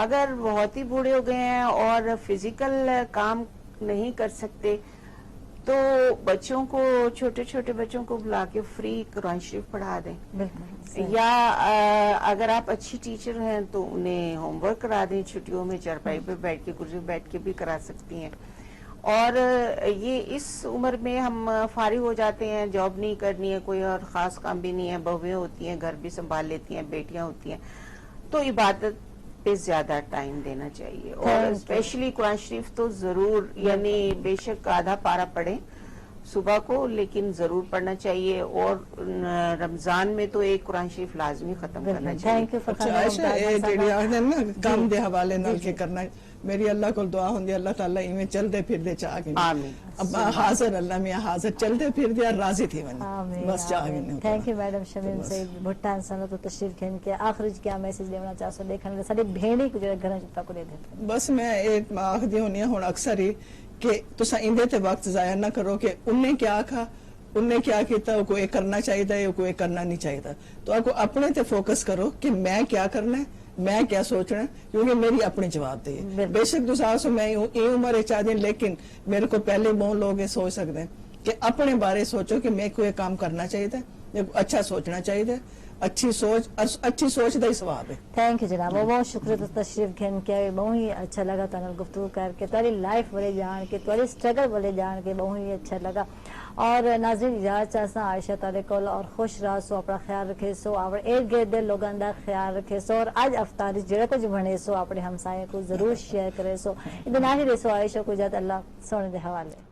اگر بہت ہی بوڑھے ہو گئے ہیں اور فزیکل کام نہیں کر سکتے تو بچوں کو چھوٹے چھوٹے بچوں کو بلا کے فری قرآن شریف پڑھا دیں, یا اگر آپ اچھی ٹیچر ہیں تو انہیں ہوم ورک کرا دیں چھٹیوں میں, چارپائی پہ بیٹھ کے کرسی پہ بیٹھ کے بھی کرا سکتی ہیں. اور یہ اس عمر میں ہم فارغ ہو جاتے ہیں, جاب نہیں کرنی ہے, کوئی اور خاص کام بھی نہیں ہے, بہویں ہوتی ہیں گھر بھی سنبھال لیتی ہیں, بیٹیاں ہوتی ہیں, تو عبادت پہ زیادہ ٹائم دینا چاہیے. اور اسپیشلی قرآن شریف تو ضرور, یعنی بے شک آدھا پارہ پڑھیں صبح کو, لیکن ضرور پڑھنا چاہیے. اور رمضان میں تو ایک قرآن شریف لازمی ختم کرنا چاہیے. کام دے حوالے نال کے کرنا میری اللہ کو دعا ہوندی اللہ تعالیٰ ایویں چلدے پھردے چاہ کے اب حاضر اللہ میاں حاضر چلدے پھردے اور راضی تھی ونی بس چاہ کے. تھینک یو میڈم شمیم سعید بھٹا انسان تو تشریف کھین کے آخر کیا میسج دینا چاہسو دیکھنے سارے بھیڑی کو جو گھر چتا کو دے دے. بس میں ایک آخدی ہونی ہوں اکثر ہی کہ تساں اندے تے وقت ضائع نہ کرو کہ انہیں کیا آکھا انہیں کیا کیتا کوئی کرنا چاہیے کوئی کرنا نہیں چاہیے, تو آپ کو اپنے تے فوکس کرو کہ میں کیا کرنا ہے, میں کیا سوچنا ہے, کیونکہ میری اپنی جواب دے. بے شک دوسرا سو میں یہ عمر چاہ دیں, لیکن میرے کو پہلے بہت لوگ یہ سوچ سکتے ہیں کہ اپنے بارے سوچو کہ میں کوئی کام کرنا چاہیے, اچھا سوچنا چاہیے, اچھی سوچ دا ہی ثواب ہے. تھینک یو جناب, بہت شکریہ تشریف گھن کے, بہت ہی اچھا لگا تمہیں گفتگو کر کے, تاری لائف والے جان کے, تاری اسٹرگل والے جان کے بہت ہی اچھا لگا. اور ناظرین اجازت چاہتا عائشہ تعالی کول اور خوش رہا سو, اپنا خیال رکھے سو, اور ایک گرد لوگوں کا خیال رکھے سو, اور آج افطاری جڑے کچھ بنے سو اپنے ہمسائے کو ضرور شیئر کرے سو. اتنا ہی رہے سو عائشہ کو اجازت, اللہ سونے دے حوالے.